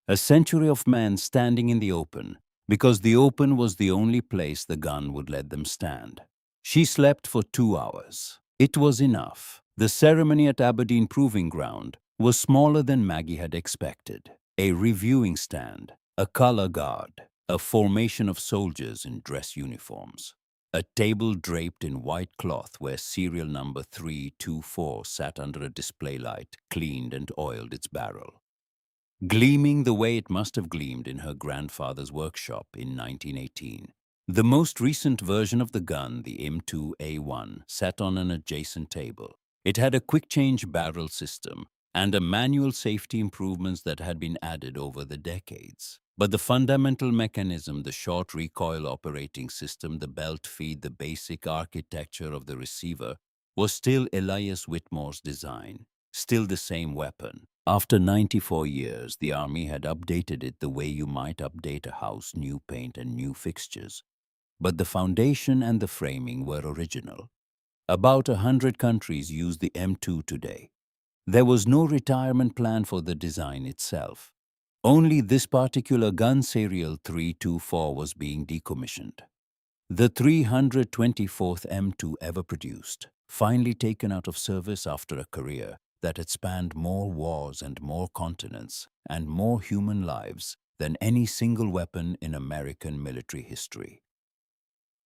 A century of men standing in the open, because the open was the only place the gun would let them stand. She slept for 2 hours. It was enough. The ceremony at Aberdeen Proving Ground was smaller than Maggie had expected. A reviewing stand, a color guard, a formation of soldiers in dress uniforms, a table draped in white cloth where serial number 324 sat under a display light, cleaned and oiled its barrel, gleaming the way it must have gleamed in her grandfather's workshop in 1918. The most recent version of the gun, the M2A1, sat on an adjacent table. It had a quick-change barrel system and a manual safety improvements that had been added over the decades. But the fundamental mechanism, the short recoil operating system, the belt feed, the basic architecture of the receiver, was still Elias Whitmore's design, still the same weapon. After 94 years, the Army had updated it the way you might update a house, new paint and new fixtures. But the foundation and the framing were original. About 100 countries use the M2 today. There was no retirement plan for the design itself. Only this particular gun serial 324 was being decommissioned. The 324th M2 ever produced, finally taken out of service after a career that had spanned more wars and more continents and more human lives than any single weapon in American military history.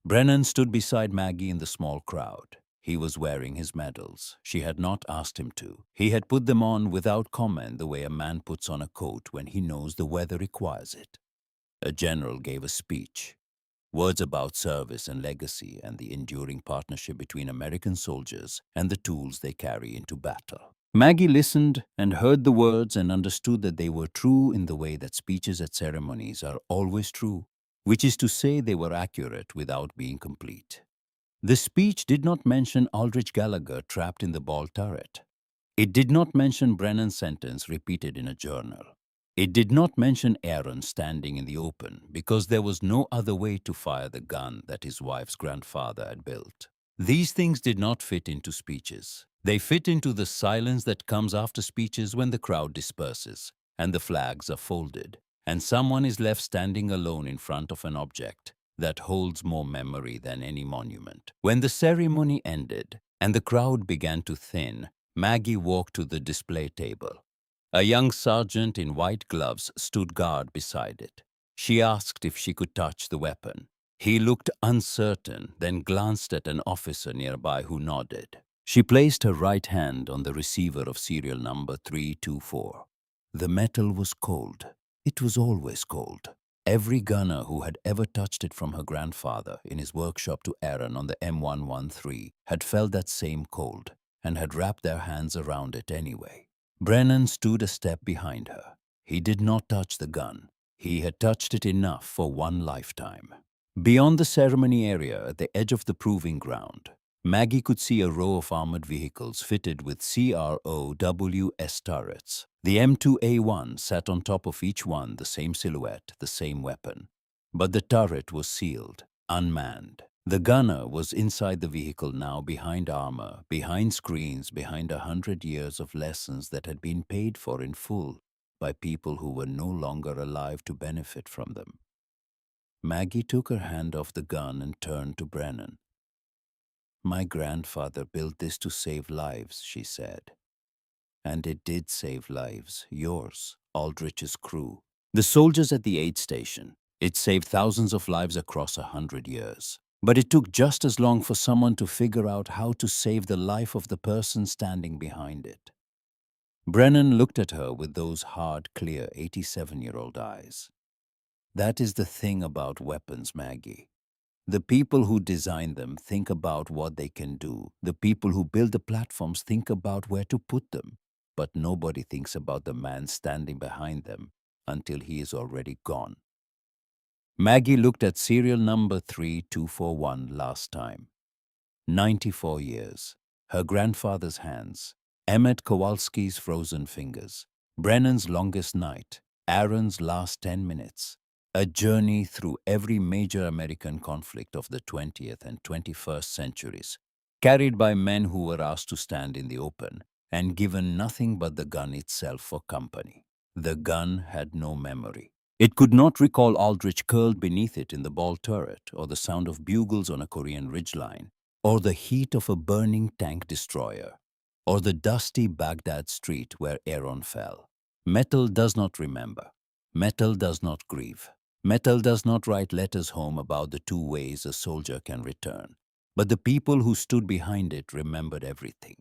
Brennan stood beside Maggie in the small crowd. He was wearing his medals. She had not asked him to. He had put them on without comment, the way a man puts on a coat when he knows the weather requires it. A general gave a speech. Words about service and legacy and the enduring partnership between American soldiers and the tools they carry into battle. Maggie listened and heard the words and understood that they were true in the way that speeches at ceremonies are always true, which is to say they were accurate without being complete. The speech did not mention Aldrich Gallagher trapped in the ball turret. It did not mention Brennan's sentence repeated in a journal. It did not mention Aaron standing in the open because there was no other way to fire the gun that his wife's grandfather had built. These things did not fit into speeches. They fit into the silence that comes after speeches when the crowd disperses and the flags are folded and someone is left standing alone in front of an object that holds more memory than any monument. When the ceremony ended and the crowd began to thin, Maggie walked to the display table. A young sergeant in white gloves stood guard beside it. She asked if she could touch the weapon. He looked uncertain, then glanced at an officer nearby who nodded. She placed her right hand on the receiver of serial number 324. The metal was cold. It was always cold. Every gunner who had ever touched it from her grandfather in his workshop to Aaron on the M113 had felt that same cold and had wrapped their hands around it anyway. Brennan stood a step behind her. He did not touch the gun. He had touched it enough for one lifetime. Beyond the ceremony area at the edge of the proving ground, Maggie could see a row of armored vehicles fitted with CROWS turrets. The M2A1 sat on top of each one, the same silhouette, the same weapon. But the turret was sealed, unmanned. The gunner was inside the vehicle now, behind armor, behind screens, behind 100 years of lessons that had been paid for in full by people who were no longer alive to benefit from them. Maggie took her hand off the gun and turned to Brennan. "My grandfather built this to save lives," she said. "And it did save lives, yours, Aldrich's crew. The soldiers at the aid station. It saved thousands of lives across 100 years. But it took just as long for someone to figure out how to save the life of the person standing behind it." Brennan looked at her with those hard, clear 87-year-old eyes. "That is the thing about weapons, Maggie. The people who design them think about what they can do. The people who build the platforms think about where to put them. But nobody thinks about the man standing behind them until he is already gone." Maggie looked at serial number 3241 last time. 94 years. Her grandfather's hands. Emmett Kowalski's frozen fingers. Brennan's longest night. Aaron's last 10 minutes. A journey through every major American conflict of the 20th and 21st centuries, carried by men who were asked to stand in the open and given nothing but the gun itself for company. The gun had no memory. It could not recall Aldrich curled beneath it in the ball turret, or the sound of bugles on a Korean ridgeline, or the heat of a burning tank destroyer, or the dusty Baghdad street where Aaron fell. Metal does not remember. Metal does not grieve. Metal does not write letters home about the 2 ways a soldier can return. But the people who stood behind it remembered everything.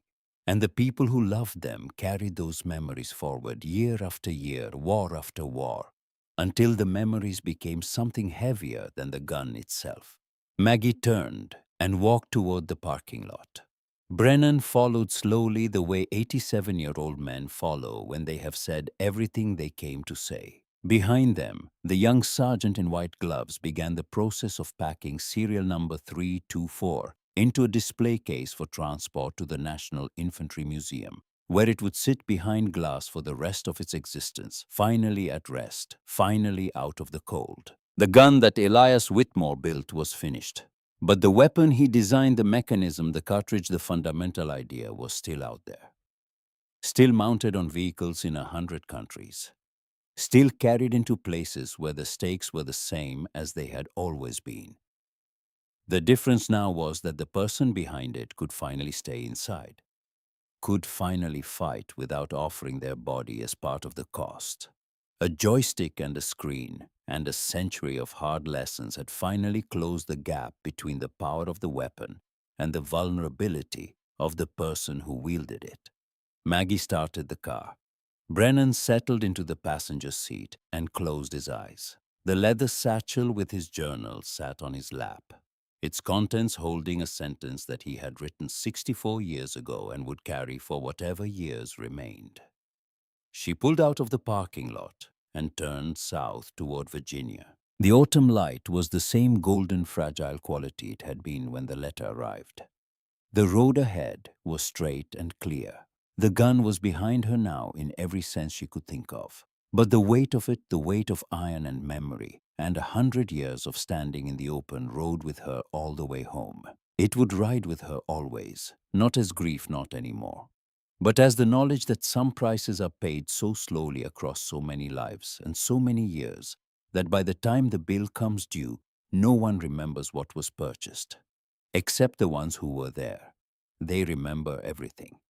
And the people who loved them carried those memories forward year after year, war after war, until the memories became something heavier than the gun itself. Maggie turned and walked toward the parking lot. Brennan followed slowly, the way 87-year-old men follow when they have said everything they came to say. Behind them, the young sergeant in white gloves began the process of packing serial number 324 into a display case for transport to the National Infantry Museum, where it would sit behind glass for the rest of its existence, finally at rest, finally out of the cold. The gun that Elias Whitmore built was finished. But the weapon he designed, the mechanism, the cartridge, the fundamental idea, was still out there. Still mounted on vehicles in 100 countries. Still carried into places where the stakes were the same as they had always been. The difference now was that the person behind it could finally stay inside, could finally fight without offering their body as part of the cost. A joystick and a screen and a century of hard lessons had finally closed the gap between the power of the weapon and the vulnerability of the person who wielded it. Maggie started the car. Brennan settled into the passenger seat and closed his eyes. The leather satchel with his journal sat on his lap, its contents holding a sentence that he had written 64 years ago and would carry for whatever years remained. She pulled out of the parking lot and turned south toward Virginia. The autumn light was the same golden, fragile quality it had been when the letter arrived. The road ahead was straight and clear. The gun was behind her now in every sense she could think of. But the weight of it, the weight of iron and memory, and 100 years of standing in the open, rode with her all the way home. It would ride with her always, not as grief, not anymore, but as the knowledge that some prices are paid so slowly across so many lives and so many years that by the time the bill comes due, no one remembers what was purchased, except the ones who were there. They remember everything.